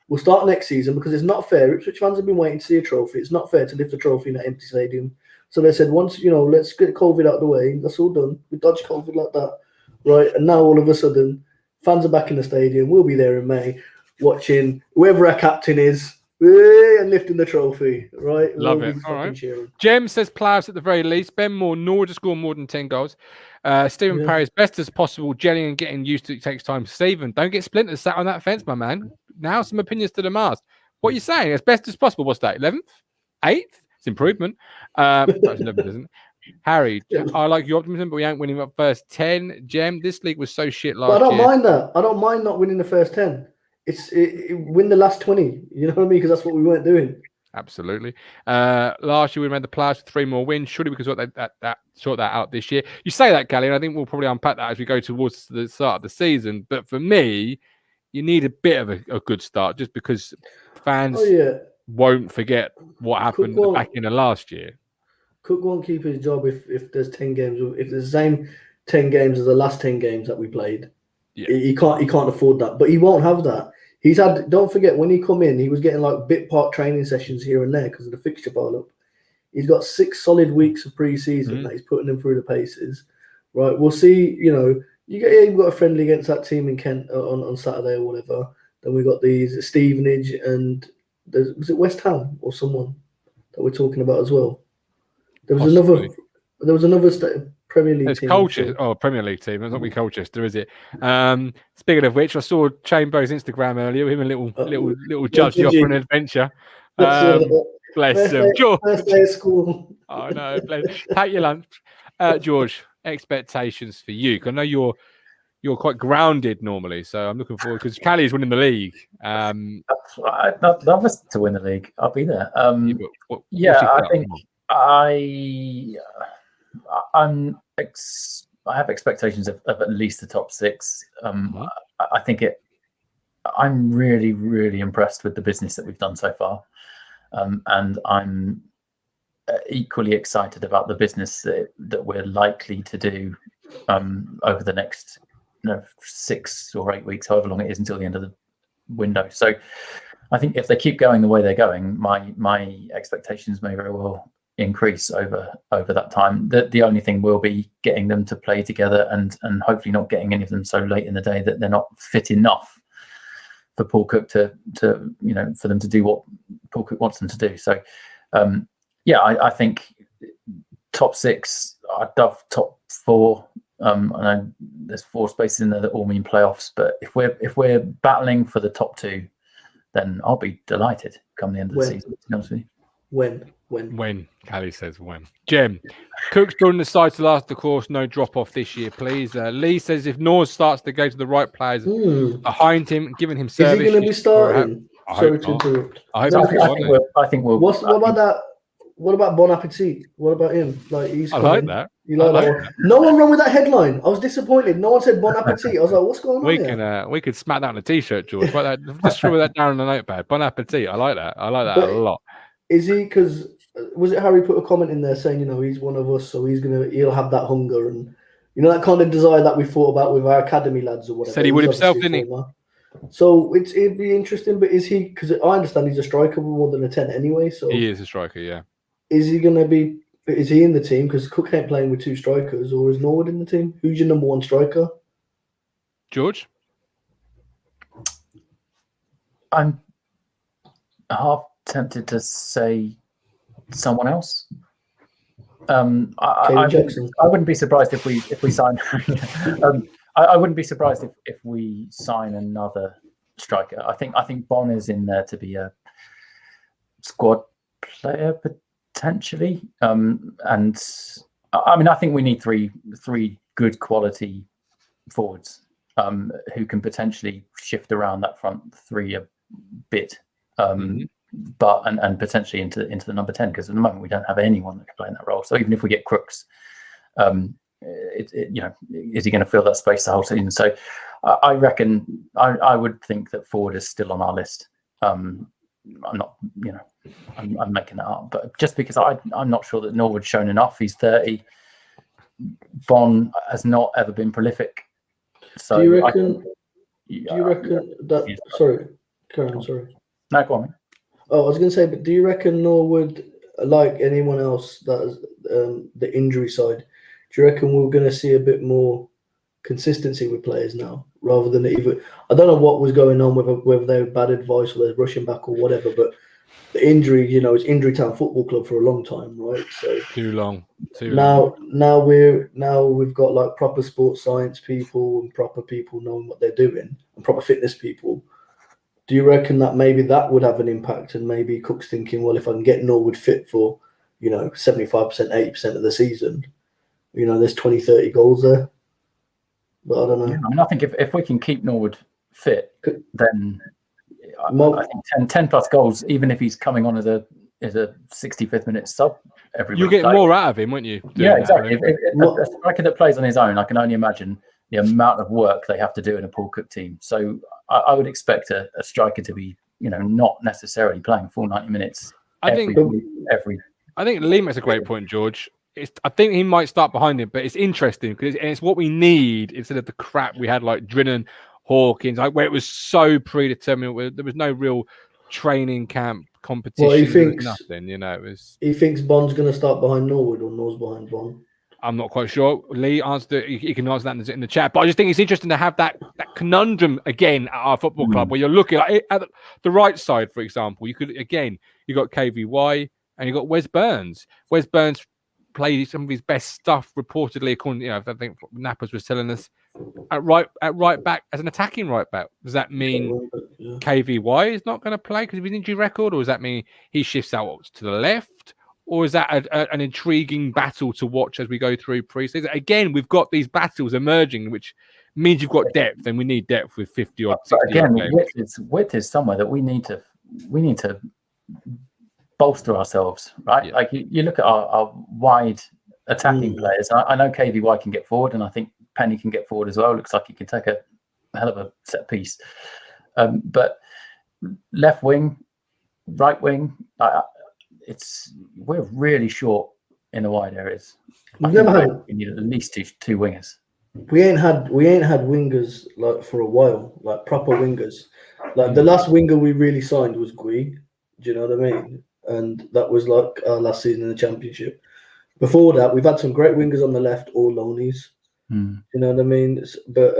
We'll start next season because it's not fair. Ipswich fans have been waiting to see a trophy. It's not fair to lift the trophy in an empty stadium. So they said, once, let's get COVID out of the way. That's all done. We dodged COVID like that, right? And now all of a sudden, fans are back in the stadium. We'll be there in May watching whoever our captain is and lifting the trophy, right? Love it. All right. Cheering. Jem says playoffs at the very least. Ben Moore, nor to score more than 10 goals. Stephen Parry, as best as possible, gelling and getting used to it takes time. Stephen, don't get splinters sat on that fence, my man. Now some opinions to the mast. What are you saying? As best as possible. What's that? 11th? 8th? It's improvement. Perhaps 11th, isn't it? Harry, I like your optimism, but we ain't winning up first 10. Jem, this league was so shit last year. I don't mind that. I don't mind not winning the first 10. Win the last 20. You know what I mean? Because that's what we weren't doing. Absolutely. Last year we made the playoffs with 3 more wins. Surely we could sort that out this year. You say that, Kally, and I think we'll probably unpack that as we go towards the start of the season. But for me, you need a bit of a good start, just because fans won't forget what happened back in the last year. Cook won't keep his job if there's 10 games. If there's the same 10 games as the last 10 games that we played, he can't afford that. But he won't have that. He's had. Don't forget when he come in, he was getting like bit part training sessions here and there because of the fixture pile up. He's got 6 solid weeks of pre-season that he's putting them through the paces. Right, we'll see. You know, you've got a friendly against that team in Kent on Saturday or whatever. Then we got these Stevenage and was it West Ham or someone that we're talking about as well. There was another Premier League it's team. Premier League team. It's not be Colchester, is it? Speaking of which, I saw Chamber's Instagram earlier. Him and little Judgy off for an adventure. Bless him, George. First day of school. Oh no, bless. Take your lunch, George. Expectations for you? 'Cause I know you're quite grounded normally, so I'm looking forward because Kally's winning the league. I'd love us to win the league. I'll be there. I think I have expectations of at least the top 6. I think I'm really, really impressed with the business that we've done so far, and I'm equally excited about the business that we're likely to do over the next 6 or 8 weeks, however long it is until the end of the window. So I think if they keep going the way they're going, my expectations may very well increase over that time. The only thing will be getting them to play together and hopefully not getting any of them so late in the day that they're not fit enough for Paul Cook to for them to do what Paul Cook wants them to do. So I think top 6. I'd love top 4. I know there's 4 spaces in there that all mean playoffs, but if we're battling for the top 2, then I'll be delighted come the end of the season. To be honest with you. When? Kally says when. Jim, Cook's joining the side to last the course. No drop off this year, please. Lee says if Norris starts to go to the right players behind him, giving him service. Is he going to be starting? Sorry to interrupt. I think we'll. What about that? What about Bon Appetit? What about him? Like I like that. You like that one? No one wrong with that headline. I was disappointed. No one said Bon Appetit. I was like, what's going on? We could smack that on a t-shirt, George. Just throw that down on a notepad. Bon Appetit. I like that. I like that a lot. Is he? Because was it Harry put a comment in there saying, he's one of us, so he'll have that hunger and that kind of desire that we thought about with our academy lads or whatever. Said he would himself, didn't he? So it'd be interesting. But is he? Because I understand he's a striker more than a 10 anyway. So he is a striker, yeah. Is he going to be? Is he in the team? Because Cook ain't playing with 2 strikers, or is Norwood in the team? Who's your number 1 striker? George? I'm half tempted to say someone else. I wouldn't be surprised if we sign. I wouldn't be surprised if we sign another striker. I think Bon is in there to be a squad player potentially, and I think we need three good quality forwards who can potentially shift around that front 3 a bit, but and potentially into the number 10, because at the moment we don't have anyone that can play in that role. So even if we get Crooks, is he going to fill that space the whole season? So I reckon I would think that forward is still on our list. I'm not, I'm making that up, but just because I'm not sure that Norwood's shown enough. He's 30. Bon has not ever been prolific. So do you reckon that? Sorry, Karen. Sorry. No, go on. Oh, I was going to say, but do you reckon Norwood, like anyone else that is the injury side, do you reckon we're going to see a bit more consistency with players now, rather than either? I don't know what was going on, whether they were bad advice or they're rushing back or whatever, but the injury, it's Injury Town Football Club for a long time, right? So too long. Now we've got like proper sports science people and proper people knowing what they're doing and proper fitness people. Do you reckon that maybe that would have an impact, and maybe Cook's thinking, well, if I can get Norwood fit for 75%, 80% of the season, there's 20, 30 goals there. But I don't know. Yeah, I think if we can keep Norwood fit, then I think 10 plus goals, even if he's coming on as a 65th minute sub every week. You'll get more out of him, won't you? Yeah, exactly. A striker that plays on his own, I can only imagine the amount of work they have to do in a Paul Cook team. So I would expect a striker to be, not necessarily playing full 90 minutes. I think Lee makes a great point, George. I think he might start behind him, but it's interesting because it's what we need instead of the crap we had like Drinan, Hawkins, like where it was so predetermined, where there was no real training camp competition. Well, he there was thinks nothing, it was. He thinks Bond's going to start behind Norwood or Nor's behind Bond. I'm not quite sure. Lee answered it. You can answer that in the chat. But I just think it's interesting to have that conundrum again at our football club, where you're looking at the right side, for example. You got KVY and you got Wes Burns. Wes Burns played some of his best stuff reportedly, according, I think Nappers was telling us, at right back as an attacking right back. Does that mean KVY is not going to play because of his injury record, or does that mean he shifts out to the left? Or is that an intriguing battle to watch as we go through pre-season? Again, we've got these battles emerging, which means you've got depth, and we need depth with 50 or 60. But again, width is somewhere that we need to bolster ourselves, right? Yeah. Like you look at our wide attacking players. I know KVY can get forward, and I think Penny can get forward as well. Looks like he can take a hell of a set piece. But left wing, right wing, we're really short in the wide areas. We need at least two wingers. We ain't had wingers like for a while, like proper wingers. Like the last winger we really signed was Gui. Do you know what I mean? And that was like our last season in the Championship. Before that, we've had some great wingers on the left, all loanies. You know what I mean? But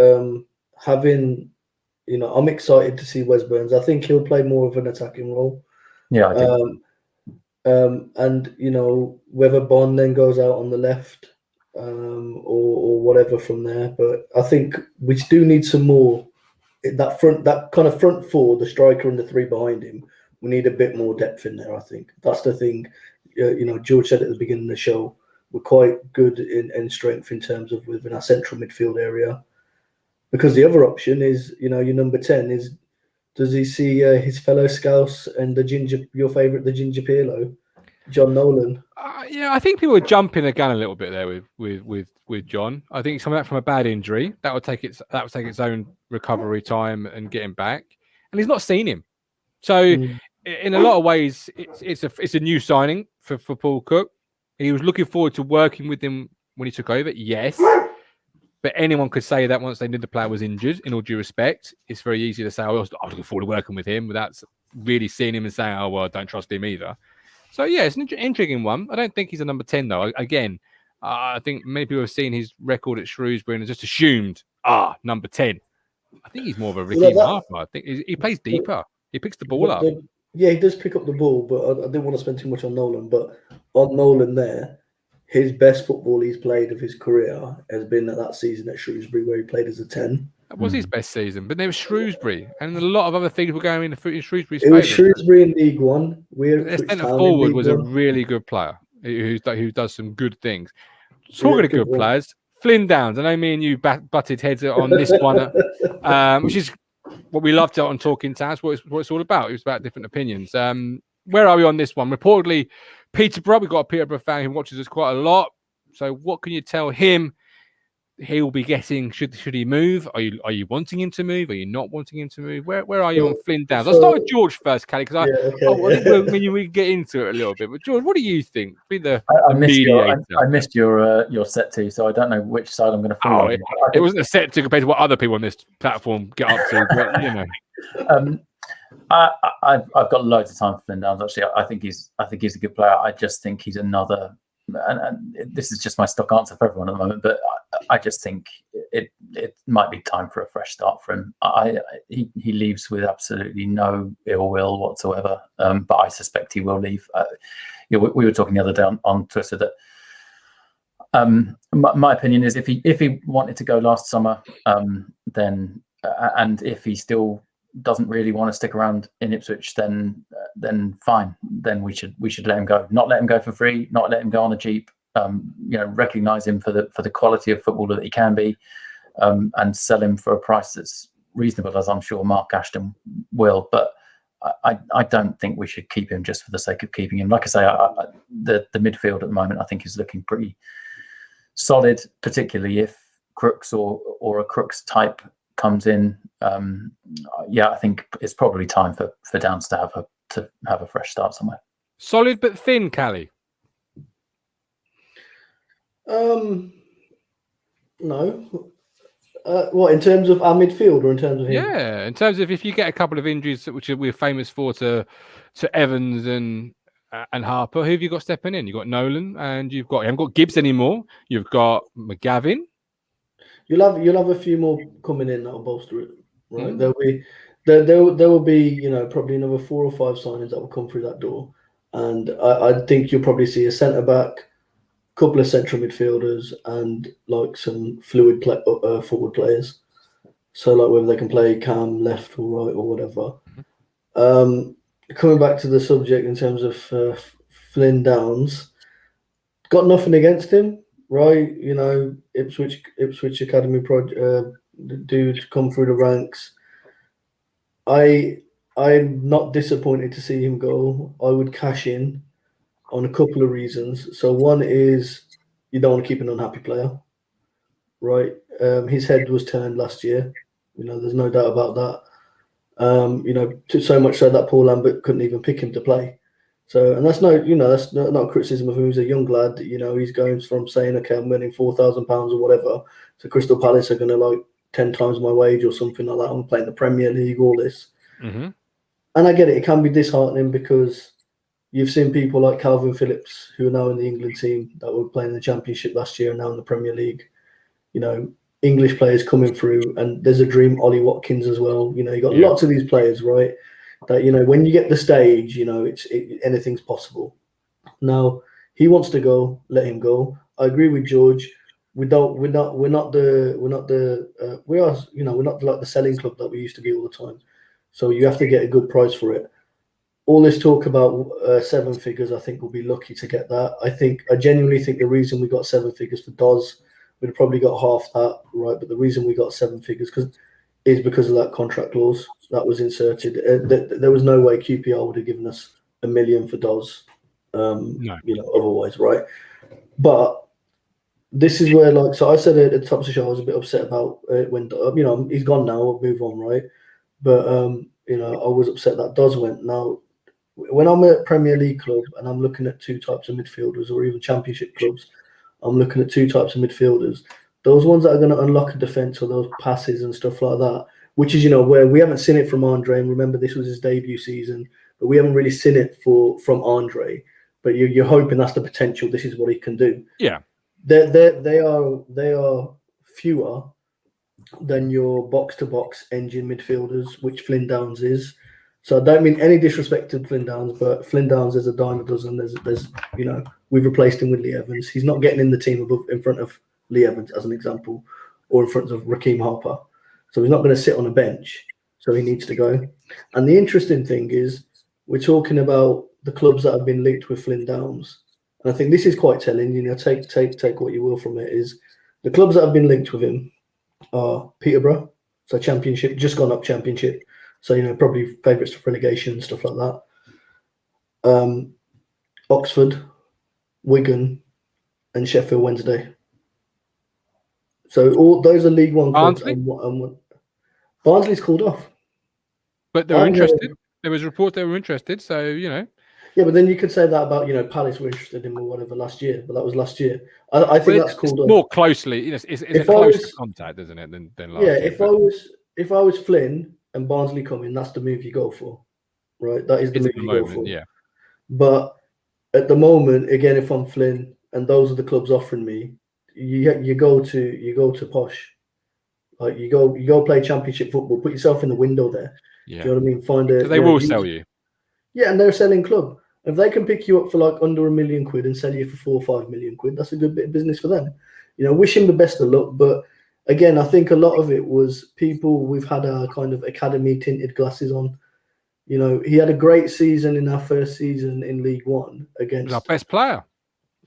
having, I'm excited to see Wes Burns. I think he'll play more of an attacking role. Yeah, I do. And whether Bond then goes out on the left or whatever from there. But I think we do need some more that kind of front four, the striker and the three behind him. We need a bit more depth in there. I think that's the thing. George said at the beginning of the show, we're quite good in strength in terms of within our central midfield area. Because the other option is, your number 10 is, does he see his fellow Scouse and your favourite, the Ginger Pirlo, John Nolan? I think people are jumping the gun a little bit there with John. I think he's coming back from a bad injury. That would take its own recovery time and get him back. And he's not seen him. So in a lot of ways, it's a new signing for Paul Cook. He was looking forward to working with him when he took over. Yes. But anyone could say that once they knew the player was injured, in all due respect. It's very easy to say, I was looking forward to working with him without really seeing him and saying, oh, well, I don't trust him either. So, yeah, it's an intriguing one. I don't think he's a number 10, though. Again, I think many people have seen his record at Shrewsbury and just assumed, number 10. I think he's more of a Ricky Martha. I think he plays deeper. He picks the ball up. Yeah, he does pick up the ball, but I didn't want to spend too much on Nolan. But on Nolan there, his best football he's played of his career has been that season at Shrewsbury where he played as a 10. That was his best season, but there was Shrewsbury, and a lot of other things were going in Shrewsbury's favour. It was Shrewsbury in League One. Their centre forward was a really good player who does some good things. Talking of good players, Flynn Downes. I know me and you butted heads on this one, which is what we loved on Talking Towns. What it's all about. It was about different opinions. Where are we on this one? Reportedly, Peterborough. We've got a Peterborough fan who watches us quite a lot. So, what can you tell him he will be getting? Should he move? Are you wanting him to move? Are you not wanting him to move? Where are you on Flynn Downes? I'll start with George first, Kally, because I think we get into it a little bit. But George, what do you think? Be the mediator. I missed your set too, so I don't know which side I'm going to fall on. It wasn't a set to compared to what other people on this platform get up to, but I've got loads of time for Flynn Downes. Actually, I think he's a good player. I just think he's another, and this is just my stock answer for everyone at the moment. But I just think it might be time for a fresh start for him. He leaves with absolutely no ill will whatsoever. But I suspect he will leave. We were talking the other day on Twitter that my opinion is if he wanted to go last summer, then and if he still doesn't really want to stick around in Ipswich, then fine. Then we should let him go. Not let him go for free. Not let him go on a Jeep. Recognise him for the quality of footballer that he can be, and sell him for a price that's reasonable, as I'm sure Mark Ashton will. But I don't think we should keep him just for the sake of keeping him. Like I say, the midfield at the moment I think is looking pretty solid, particularly if Crooks or a Crooks type comes in. I think it's probably time for Downes to have a fresh start somewhere. Solid but thin, Kally. No. What, in terms of our midfield or in terms of him? Yeah, in terms of if you get a couple of injuries, which we're famous for, to Evans and Harper, who have you got stepping in? You've got Nolan, and you haven't got Gibbs anymore. You've got McGavin. You'll have a few more coming in that'll bolster it, right? There will be probably another 4 or 5 signings that will come through that door, and I think you'll probably see a centre back, couple of central midfielders, and like some fluid forward players. So like whether they can play cam, left or right or whatever. Coming back to the subject in terms of Flynn Downes, got nothing against him, right? Ipswich Academy dude come through the ranks. I'm not disappointed to see him go. I would cash in on a couple of reasons. So one is you don't want to keep an unhappy player, right? His head was turned last year. There's no doubt about that. So much so that Paul Lambert couldn't even pick him to play. So, and that's that's not criticism of him. He's a young lad. He's going from saying, okay, I'm winning £4,000 or whatever, to Crystal Palace are going to like 10 times my wage or something like that. I'm playing the Premier League, all this. Mm-hmm. And I get it. It can be disheartening because you've seen people like Calvin Phillips, who are now in the England team, that were playing the Championship last year and now in the Premier League. English players coming through, and there's a dream Ollie Watkins as well. You got lots of these players, right? That when you get the stage, anything's possible. Now he wants to go, let him go. I agree with George. We're not like the selling club that we used to be all the time. So you have to get a good price for it. All this talk about 7 figures, I think we'll be lucky to get that. I genuinely think the reason we got 7 figures for Doz, we'd probably got half that, right? But the reason we got 7 figures is because of that contract clause that was inserted. There was no way QPR would have given us $1 million for Doz, otherwise, right? But this is where, so I said at the top of the show, I was a bit upset about when, he's gone now, we'll move on, right? But, I was upset that Doz went. Now, when I'm at Premier League club and I'm looking at 2 types of midfielders, or even Championship clubs, I'm looking at 2 types of midfielders. Those ones that are going to unlock a defence, or those passes and stuff like that, which is, where we haven't seen it from Andre. And remember, this was his debut season, but we haven't really seen it from Andre. But you're hoping that's the potential. This is what he can do. Yeah, they are fewer than your box-to-box engine midfielders, which Flynn Downes is. So I don't mean any disrespect to Flynn Downes, but Flynn Downes is a dime a dozen. There's we've replaced him with Lee Evans. He's not getting in the team in front of Lee Evans, as an example, or in front of Raheem Harper. So he's not going to sit on a bench. So he needs to go. And the interesting thing is, we're talking about the clubs that have been linked with Flynn Downes. And I think this is quite telling. Take what you will from it. Is the clubs that have been linked with him are Peterborough, so Championship, just gone up Championship. So, probably favourites for relegation and stuff like that. Oxford, Wigan, and Sheffield Wednesday. So all those are League One clubs. Barnsley's called off. But they were interested. There was a report they were interested. So, Yeah, but then you could say that about, Palace were interested in him or whatever last year. But that was last year. I think that's called off. More closely. It's a closer contact, isn't it, than last year? Yeah, if I was Flynn and Barnsley coming, that's the move you go for, right? That is the move you go for. Yeah. But at the moment, again, if I'm Flynn and those are the clubs offering me, you go to posh, like you go play Championship football, put yourself in the window there. Yeah. Do you know what I mean? They will sell you. Yeah, and they're a selling club. If they can pick you up for like under £1 million and sell you for 4 or 5 million quid, that's a good bit of business for them. Wish him the best of luck, but. Again, I think a lot of it was people we've had our kind of academy tinted glasses on. He had a great season in our first season in League One against our best player.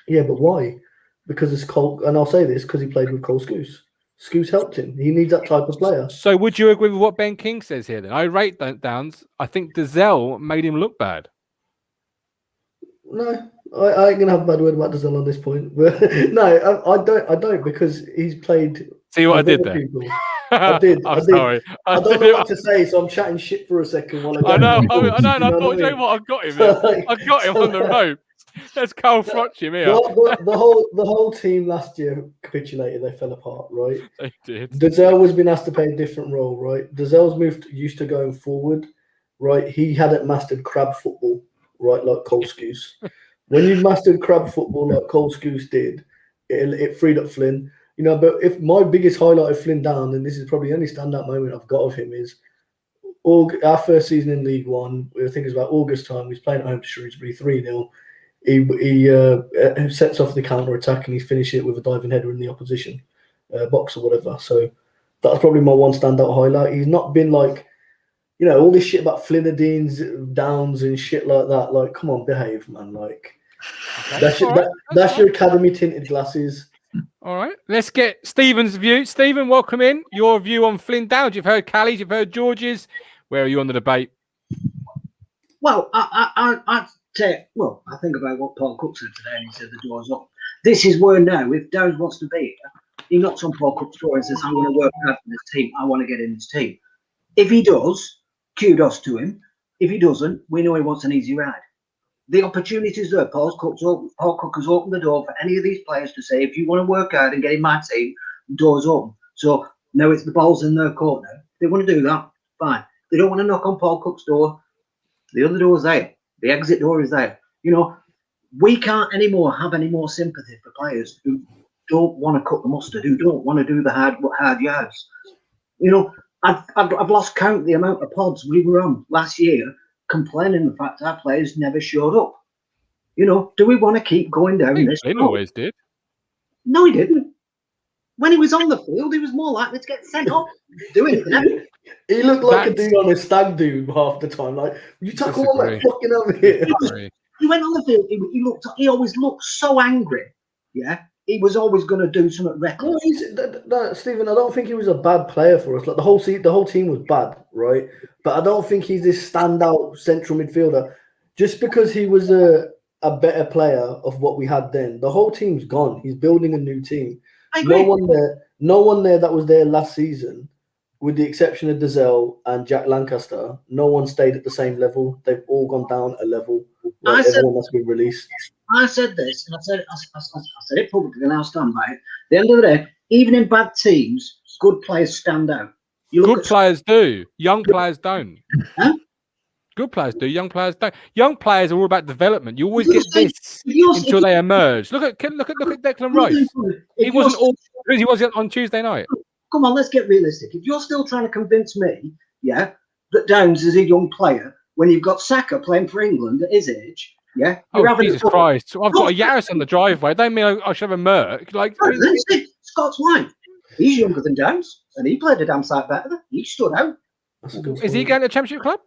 Yeah, but why? Because it's Cole, and I'll say this because he played with Cole Scouse. Scouse helped him. He needs that type of player. So would you agree with what Ben King says here then? I rate Downes. I think Dazelle made him look bad. No, I ain't gonna have a bad word about Dazelle on this point. But no, I don't because he's played. See what I did there? I did. Sorry. I don't know what to say, so I'm chatting shit for a second while I know. I thought, you know what? I've got him. I've got him on the rope. That's Carl Frotchim here. The whole team last year capitulated. They fell apart, right? They did. Dazelle was been asked to play a different role, right? Dazelle's used to going forward, right? He hadn't mastered crab football, right, like Cole Scouse. When you've mastered crab football like Cole Scouse did, it freed up Flynn. You know, but if my biggest highlight of Flynn Downes, and this is probably the only standout moment I've got of him, is our first season in League One. I think it was about August time. He's playing at home to Shrewsbury 3-0. He sets off the counter attack and he finishes it with a diving header in the opposition box or whatever. So that's probably my one standout highlight. He's not been like, you know, all this shit about Flynn Downes and shit like that. Like, come on, behave, man. Like, that's your academy tinted glasses. All right, let's get Stephen's view. Stephen, welcome in. Your view on Flynn Downes. You've heard Kally's, you've heard George's. Where are you on the debate? Well, I'd say, I think about what Paul Cook said today, and he said the door's up. This is where now, if Downes wants to be here, he knocks on Paul Cook's door and says, I'm going to work hard for this team. I want to get in this team. If he does, kudos to him. If he doesn't, we know he wants an easy ride. The opportunities there. Paul Cook has opened the door for any of these players to say, if you want to work hard and get in my team, the door's open. So now it's the ball's in their court now. If they want to do that, fine. They don't want to knock on Paul Cook's door. The other door's there. The exit door is there. You know, we can't anymore have any more sympathy for players who don't want to cut the mustard, who don't want to do the hard yards. You know, I've lost count the amount of pods we were on last year complaining the fact our players never showed up. You know, do we want to keep going down this road? He always did. No, he didn't. When he was on the field, he was more likely to get sent off. Do anything. He looked like a dude on a stag do half the time. Like, you tackle all that fucking over here. He went on the field. He always looked so angry. Yeah, he was always going to do something reckless. No, Stephen, I don't think he was a bad player for us. Like the whole team was bad, right? But I don't think he's this standout central midfielder. Just because he was a better player of what we had then, the whole team's gone. He's building a new team. No one there that was there last season, with the exception of Dazelle and Jack Lancaster, no one stayed at the same level. They've all gone down a level. Everyone that's been released. I said this, and I said it publicly, and I'll stand by it. At the end of the day, even in bad teams, good players stand out. Good players do. Young players don't. Huh? Good players do. Young players don't. Young players are all about development. You always get this until they emerge. Look at Declan Rice. He wasn't all because he was on Tuesday night. Come on, let's get realistic. If you're still trying to convince me, that Downes is a young player when you've got Saka playing for England at his age, Jesus Christ! I've got a Yaris on the driveway. Don't mean I should have a Merc. Like Scott's wine. He's younger than Downes, and he played a damn sight better. He stood out. Is he going to the Championship club?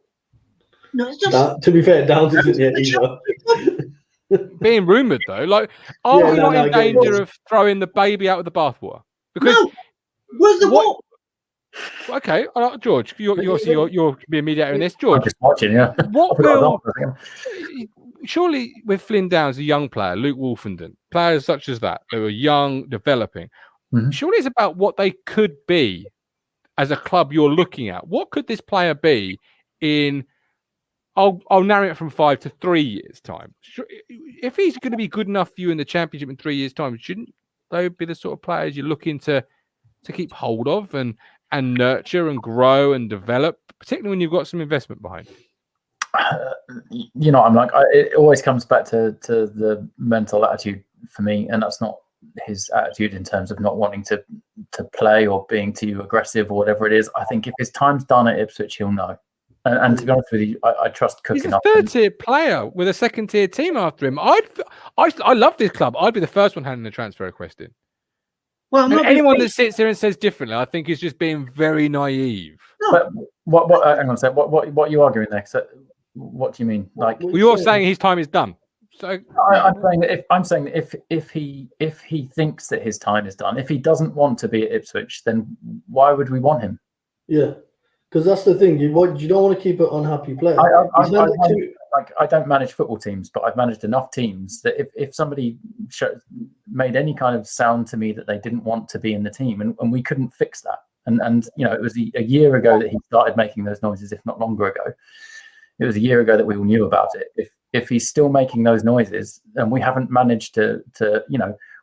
No, it's just to be fair, Downes isn't yet either. Being rumoured though, like, are we not in danger of throwing the baby out with the bathwater? Because where's the ball? Okay, George, you're being mediator in this. George, I'm just watching. Yeah. What will surely with Flynn Downes, a young player, Luke Wolfenden, players such as that, they were young, developing. Mm-hmm. Surely it's about what they could be as a club you're looking at. What could this player be in? I'll narrow it from 5 to 3 years' time. If he's going to be good enough for you in the Championship in 3 years' time, shouldn't they be the sort of players you're looking to keep hold of and nurture and grow and develop, particularly when you've got some investment behind? It always comes back to the mental attitude for me, and that's not his attitude in terms of not wanting to play or being too aggressive or whatever it is. I think if his time's done at Ipswich, he'll know. And to be honest with you, I trust Cook enough. He's a third-tier player with a second-tier team after him. I love this club. I'd be the first one handing the transfer request in. Well, anyone that sits there and says differently, I think is just being very naive. But what? Hang on a second. What are you arguing there? So, what do you mean? Like, you're saying his time is done. So I'm saying if he thinks that his time is done, if he doesn't want to be at Ipswich, then why would we want him? Yeah. Because that's the thing. You don't want to keep an unhappy player. I don't manage football teams, but I've managed enough teams that if somebody made any kind of sound to me that they didn't want to be in the team, and we couldn't fix that. And it was a year ago that he started making those noises, if not longer ago. It was a year ago that we all knew about it. if he's still making those noises, and we haven't managed to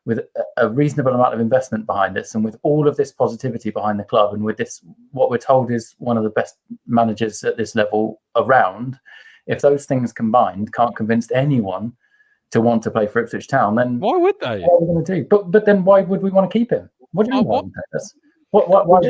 with a reasonable amount of investment behind us, and with all of this positivity behind the club, and with this, what we're told is one of the best managers at this level around, if those things combined can't convince anyone to want to play for Ipswich Town, then why would they? What are we going to do? But then why would we want to keep him? What do you mean? Why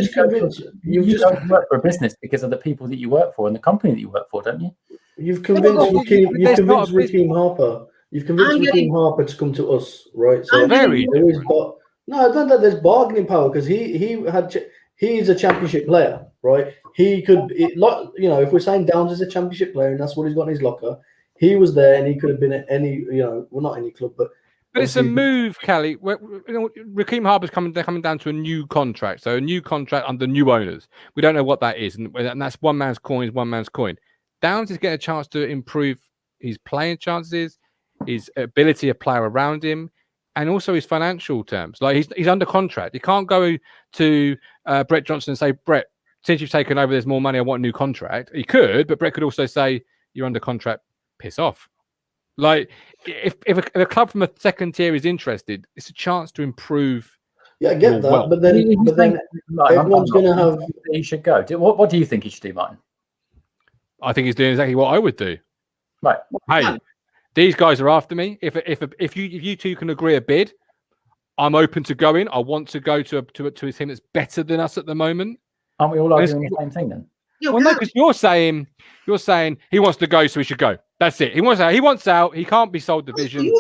you don't work for a business because of the people that you work for and the company that you work for, don't you? You've convinced Raheem Harper. You've convinced Raheem Harper to come to us, right? So there is, I don't know. There's bargaining power because he's a championship player, right? He could, if we're saying Downes is a championship player and that's what he's got in his locker, he was there and he could have been at any, not any club, but it's a move, Kally. Raheem Harper's coming down to a new contract, so a new contract under new owners. We don't know what that is, and that's one man's coin is one man's coin. Downes is getting a chance to improve his playing chances, his ability to play around him, and also his financial terms. Like he's under contract. You can't go to Brett Johnson and say, Brett, since you've taken over, there's more money. I want a new contract. He could, but Brett could also say, you're under contract. Piss off. Like if a club from a second tier is interested, it's a chance to improve. Yeah, I get that, well. but then everyone's going to have. He should go. What do you think he should do, Martin? I think he's doing exactly what I would do. Right. Hey, these guys are after me. If you two can agree a bid, I'm open to going. I want to go to a team that's better than us at the moment. Aren't we all arguing the same thing then? Well, no, because you're saying he wants to go, so he should go. That's it. He wants out. He wants out. He can't be sold division.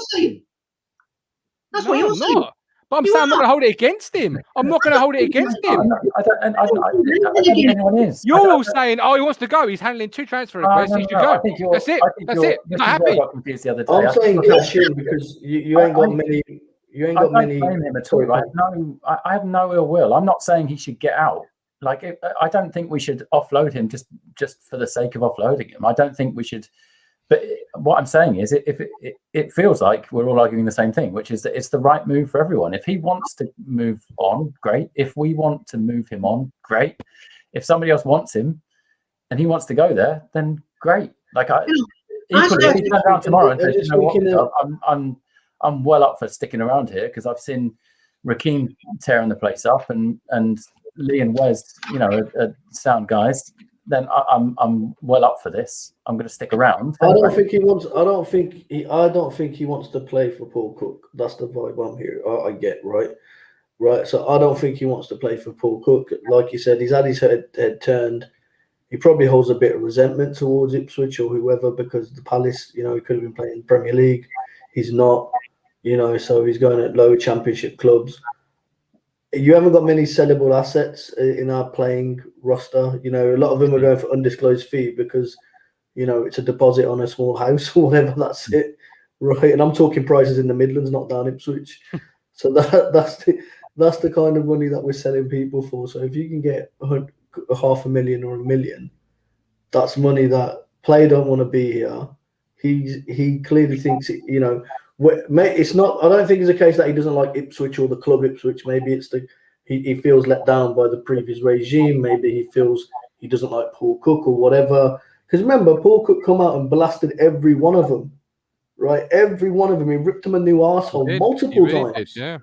That's what you're saying. But I'm saying I'm not going to hold it against him. I'm not going to hold it against him. I don't think anyone is. You're all saying, he wants to go. He's handling 2 transfer requests. He should go. That's it. That's it. Not happy. I'm saying cash in because you ain't got many. You ain't got many. Blame him at all, right? No, I have no ill will. I'm not saying he should get out. Like, I don't think we should offload him just for the sake of offloading him. I don't think we should. But what I'm saying is, it feels like we're all arguing the same thing, which is that it's the right move for everyone. If he wants to move on, great. If we want to move him on, great. If somebody else wants him and he wants to go there, then great. Like, equally, if he turns around tomorrow and says, you know what, I'm well up for sticking around here because I've seen Raheem tearing the place up and Lee and Wes, are sound guys. Then I'm well up for this. I'm going to stick around. I don't think he wants to play for Paul Cook. That's the vibe I'm hearing. I get right. So I don't think he wants to play for Paul Cook. Like you said, he's had his head turned. He probably holds a bit of resentment towards Ipswich or whoever because the Palace, he could have been playing in the Premier League. He's not, so he's going at low championship clubs. You haven't got many sellable assets in our playing roster. A lot of them are going for undisclosed fee because, it's a deposit on a small house or whatever. That's it, right? And I'm talking prices in the Midlands, not down Ipswich. So that's the kind of money that we're selling people for. So if you can get $500,000 or $1 million, that's money that player don't want to be here. He clearly thinks it's not. I don't think it's a case that he doesn't like Ipswich or the club Ipswich. Maybe it's he feels let down by the previous regime. Maybe he feels he doesn't like Paul Cook or whatever. Because remember, Paul Cook come out and blasted every one of them, right? Every one of them. He ripped them a new arsehole multiple times. Yeah.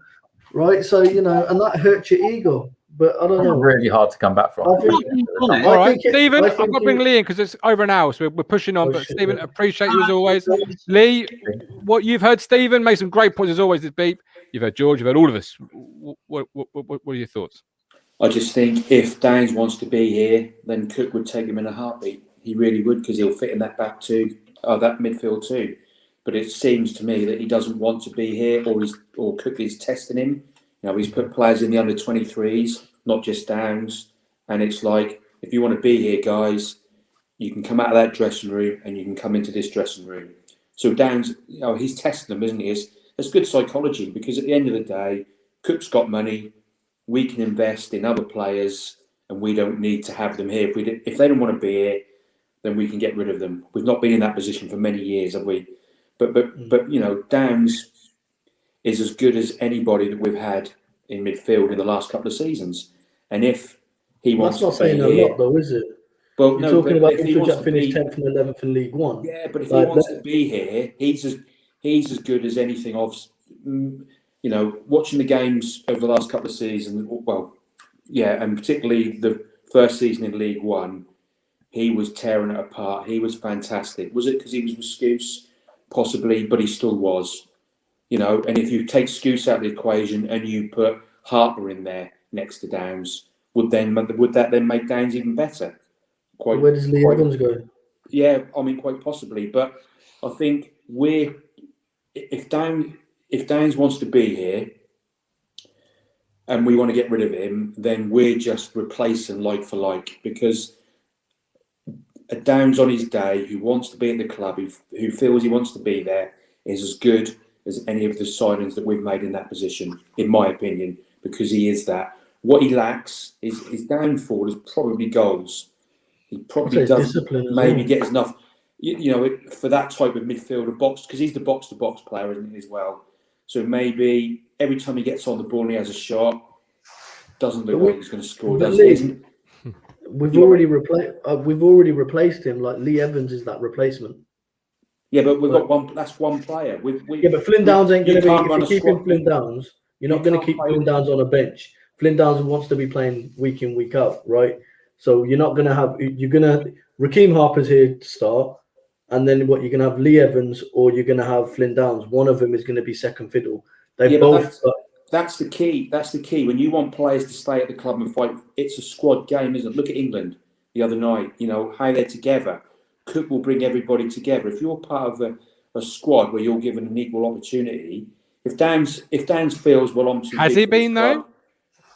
Right. So and that hurts your ego. But I don't know. Really hard to come back from. All right, Stephen, I've got to bring Lee in because it's over an hour, so we're pushing on. But Stephen, appreciate you as always. Lee, what you've heard, Stephen made some great points as always. This beep. You've heard George. You've heard all of us. What are your thoughts? I just think if Downes wants to be here, then Cook would take him in a heartbeat. He really would because he'll fit in that back two, that midfield too. But it seems to me that he doesn't want to be here, or Cook is testing him. He's put players in the under 23s, not just Downes. And it's like, if you want to be here, guys, you can come out of that dressing room and you can come into this dressing room. So Downes, he's testing them, isn't he? It's good psychology because at the end of the day, Cook's got money. We can invest in other players and we don't need to have them here. If they don't want to be here, then we can get rid of them. We've not been in that position for many years, have we? But Downes is as good as anybody that we've had in midfield in the last couple of seasons. And if he wants to be here... That's not saying a lot, though, is it? Well, You're no, talking but about if he Ipswich wants that to finished be, 10th and 11th in League One. yeah, but if he Like wants that- to be here, he's as good as anything I've, watching the games over the last couple of seasons. Well, yeah, and particularly the first season in League One, he was tearing it apart. He was fantastic. Was it because he was with Scouse? Possibly, but he still was. And if you take Scouse out of the equation and you put Harper in there next to Downes, would that then make Downes even better? Where does Lee Evans go? Yeah, I mean, quite possibly. But I think if Downes wants to be here and we want to get rid of him, then we're just replacing like for like, because a Downes on his day who wants to be at the club, who feels he wants to be there, is as good as any of the signings that we've made in that position, in my opinion, because he is that. What he lacks is his downfall is probably goals. He probably doesn't maybe get enough, for that type of midfielder box, because he's the box-to-box player, isn't he, as well? So maybe every time he gets on the ball and he has a shot, doesn't look like he's going to score, does he? We've already replaced him. Like Lee Evans is that replacement. Yeah, but we've got one. That's one player. But Flynn Downes ain't going to be. If you're keeping Flynn Downes, you're not going to keep Flynn Downes on a bench. Flynn Downes wants to be playing week in, week out, right? So you're not going to have. You're going to. Raheem Harper's here to start, and then what you're going to have Lee Evans or you're going to have Flynn Downes. One of them is going to be second fiddle. They both. That's the key. That's the key. When you want players to stay at the club and fight, it's a squad game, isn't it? Look at England the other night. How they're together. Cook will bring everybody together. If you're part of a squad where you're given an equal opportunity, if Downes feels, well, I'm too. Has he been though?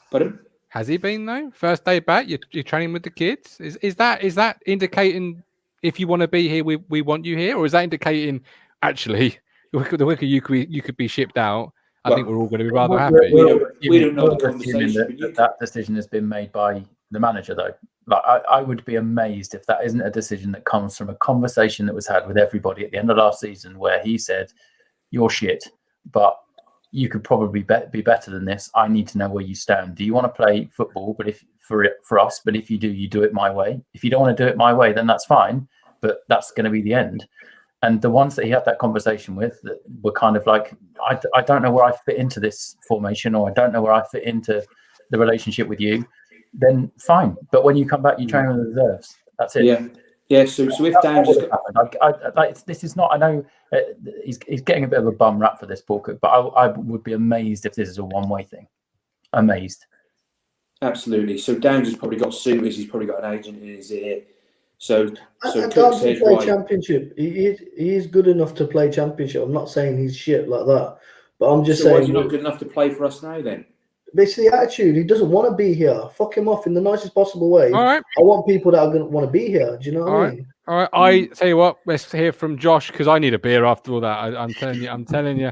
Pardon? Has he been though? First day back, you're training with the kids. Is that indicating if you want to be here, we want you here, or is that indicating actually the quicker you could be shipped out? I think we're all going to be rather happy. We don't know the conversation. That decision has been made by the manager, though. Like I would be amazed if that isn't a decision that comes from a conversation that was had with everybody at the end of last season, where he said, "You're shit, but you could probably be better than this. I need to know where you stand. Do you want to play football? But for us, but if you do it my way. If you don't want to do it my way, then that's fine. But that's going to be the end." And the ones that he had that conversation with that were kind of like, I don't know where I fit into this formation, or I don't know where I fit into the relationship with you, then fine. But when you come back, you train with the reserves. That's it. Yeah. So if Downes has got... this is not. I know he's getting a bit of a bum rap for this, Paul Cook, but I would be amazed if this is a one-way thing. Amazed. Absolutely. So Downes has probably got suitors. He's probably got an agent in his ear. So Cook said, play Championship. He is good enough to play Championship. I'm not saying he's shit like that, but I'm just saying. Why is he not good enough to play for us now then? It's the attitude. He doesn't want to be here. Fuck him off in the nicest possible way. All right. I want people that are going to want to be here. Do you know what I mean? All right. I tell you what. Let's hear from Josh, because I need a beer after all that. I'm telling you.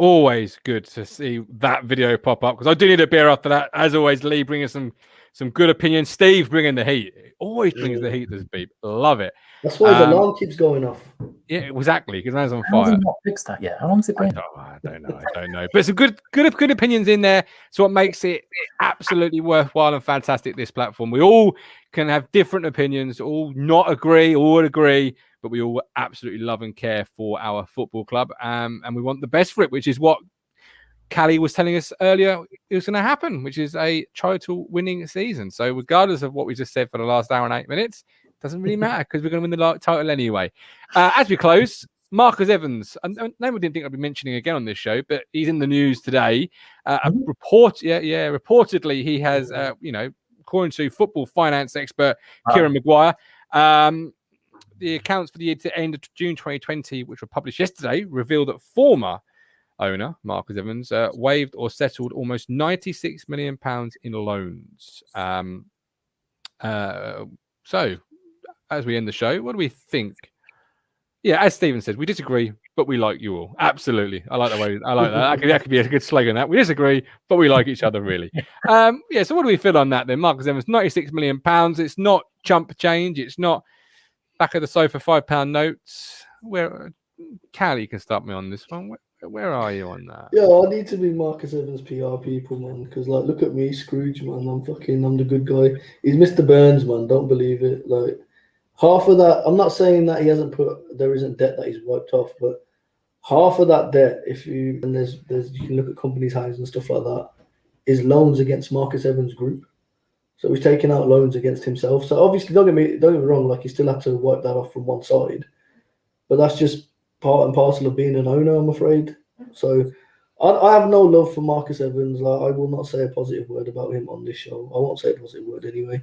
Always good to see that video pop up, because I do need a beer after that. As always, Lee bringing some good opinions. Steve bringing the heat. Always brings the heat. This beep. Love it. That's why the alarm keeps going off. Yeah, exactly. Because man's on How fire. has he not fixed that yet? How long has it been? I don't know. But some good opinions in there. So what makes it absolutely worthwhile and fantastic, this platform. We all can have different opinions, all not agree, all agree, but we all absolutely love and care for our football club. And we want the best for it, which is what Kally was telling us earlier it was going to happen, which is a title-winning season. So regardless of what we just said for the last hour and 8 minutes, doesn't really matter, because we're going to win the title anyway. As we close, Marcus Evans, and name we didn't think I'd be mentioning again on this show, but he's in the news today. Reportedly, he has, according to football finance expert Kieran Maguire, the accounts for the year to end of June 2020, which were published yesterday, revealed that former owner Marcus Evans waived or settled almost £96 million in loans. So, as we end the show, what do we think? Yeah, as Stephen said, we disagree, but we like you all. Absolutely. I like the way. I like that. That could be a good slogan. That we disagree, but we like each other really. Yeah. So what do we feel on that then? Marcus Evans, £96 million. It's not chump change. It's not back of the sofa £5 notes. Where Kally can start me on this one. Where are you on that? Yeah, I need to be Marcus Evans' PR people, man. Because like, look at me, Scrooge, man. I'm the good guy. He's Mr. Burns, man. Don't believe it. Like half of that. I'm not saying that he hasn't there isn't debt that he's wiped off, but half of that debt, there's you can look at companies' highs and stuff like that, is loans against Marcus Evans' group. So he's taking out loans against himself. So obviously, don't get me wrong. Like he still had to wipe that off from one side, but that's just part and parcel of being an owner, I'm afraid. So I have no love for Marcus Evans. Like I will not say a positive word about him on this show. I won't say a positive word anyway.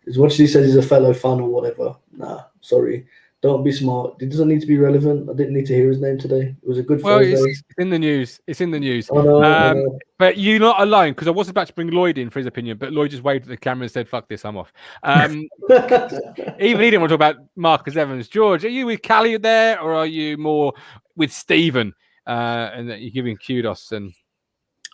As much as he says he's a fellow fan or whatever, nah, sorry. Don't be smart. It doesn't need to be relevant. I didn't need to hear his name today. It was a good Thursday. It's in the news. It's in the news. I know. But you're not alone, because I was about to bring Lloyd in for his opinion, but Lloyd just waved at the camera and said, fuck this, I'm off. Even he didn't want to talk about Marcus Evans. George, are you with Kally there, or are you more with Stephen and that you're giving kudos? And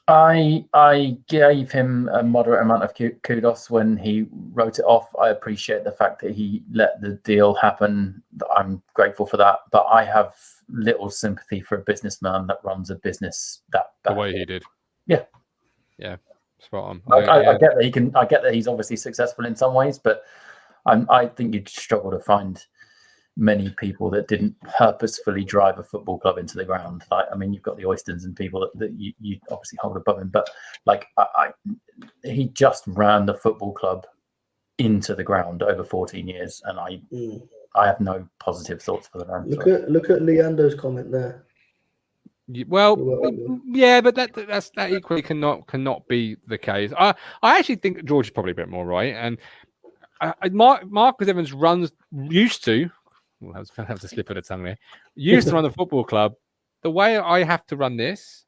I gave him a moderate amount of kudos when he wrote it off. I appreciate the fact that he let the deal happen. I'm grateful for that. But I have little sympathy for a businessman that runs a business that the way he did. Yeah. Yeah. Spot on. I get that he can. I get that he's obviously successful in some ways, but I think you'd struggle to find many people that didn't purposefully drive a football club into the ground. Like, I mean, you've got the Oystons and people that you obviously hold above him, but like he just ran the football club into the ground over 14 years, and I have no positive thoughts for the man. Look at Leando's comment there. Well, yeah, but that equally cannot be the case. I actually think George is probably a bit more right, and Marcus Evans used to. Well, that was a slip of the tongue there. Used to run the football club. The way I have to run this,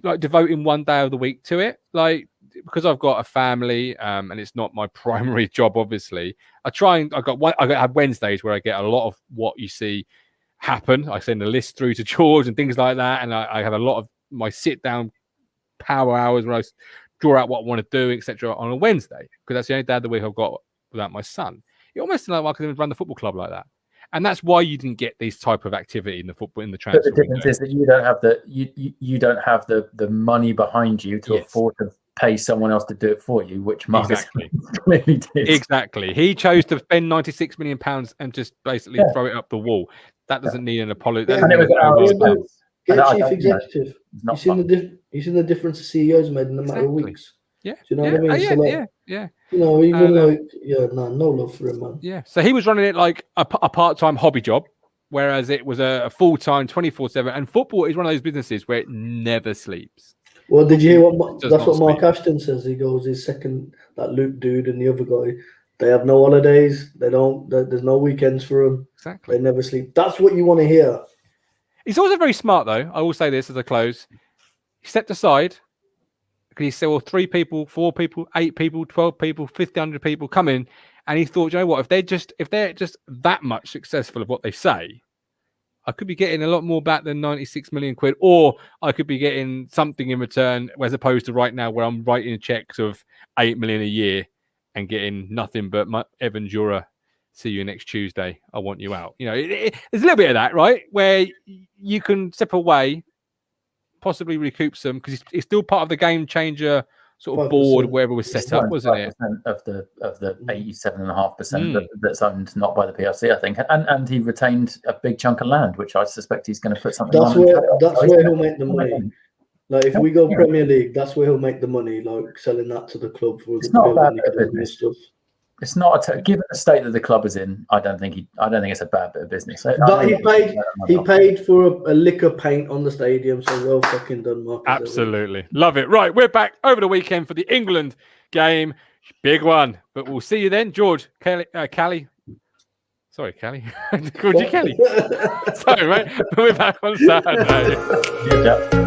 like devoting one day of the week to it, like because I've got a family and it's not my primary job. Obviously, I have Wednesdays where I get a lot of what you see happen. I send a list through to George and things like that, and I have a lot of my sit down power hours where I draw out what I want to do, etc. on a Wednesday, because that's the only day of the week I've got without my son. It almost like I could run the football club like that. And that's why you didn't get this type of activity in the football in the transfer. But the difference is that you don't have the money behind you to afford to pay someone else to do it for you, which Marcus clearly did. Exactly. He chose to spend £96 million and just basically throw it up the wall. That doesn't need an apology. And it was Get chief executive. You seen the difference the CEOs made in a matter of weeks. Yeah. Do you know what I mean? Yeah. You know, even no love for him, man. Yeah. So he was running it like a part-time hobby job, whereas it was a full-time 24/7. And football is one of those businesses where it never sleeps. Well, did you hear that's what Mark Ashton says? He goes, his second, that Luke dude and the other guy, they have no holidays. There's no weekends for them. Exactly. They never sleep. That's what you want to hear. He's also very smart, though. I will say this as I close. He stepped aside. Because he said, well, 3 people, 4 people, 8 people, 12 people, 1,500 people come in. And he thought, you know what, if they're just that much successful of what they say, I could be getting a lot more back than 96 million quid, or I could be getting something in return, as opposed to right now where I'm writing checks of 8 million a year and getting nothing but Evan Jura. See you next Tuesday. I want you out. You know, there's a little bit of that, right? Where you can step away, possibly recoup some, because it's still part of the game changer sort of 5%. Board wherever it was set up, wasn't it? Of the 87.5% that's owned not by the PLC, I think, and he retained a big chunk of land, which I suspect he's going to put something. That's where he'll make the money. Like if we go Premier League, that's where he'll make the money. Like selling that to the club for it's not a bad bit of business stuff. It's not given the state that the club is in. I don't think it's a bad bit of business. But he paid for a lick of paint on the stadium, so well fucking done, Marcus. Absolutely, love it. Right, we're back over the weekend for the England game, big one. But we'll see you then, George. Kally. Sorry, Kally. Called you Kally. Sorry, mate. We're back on Saturday. Yeah.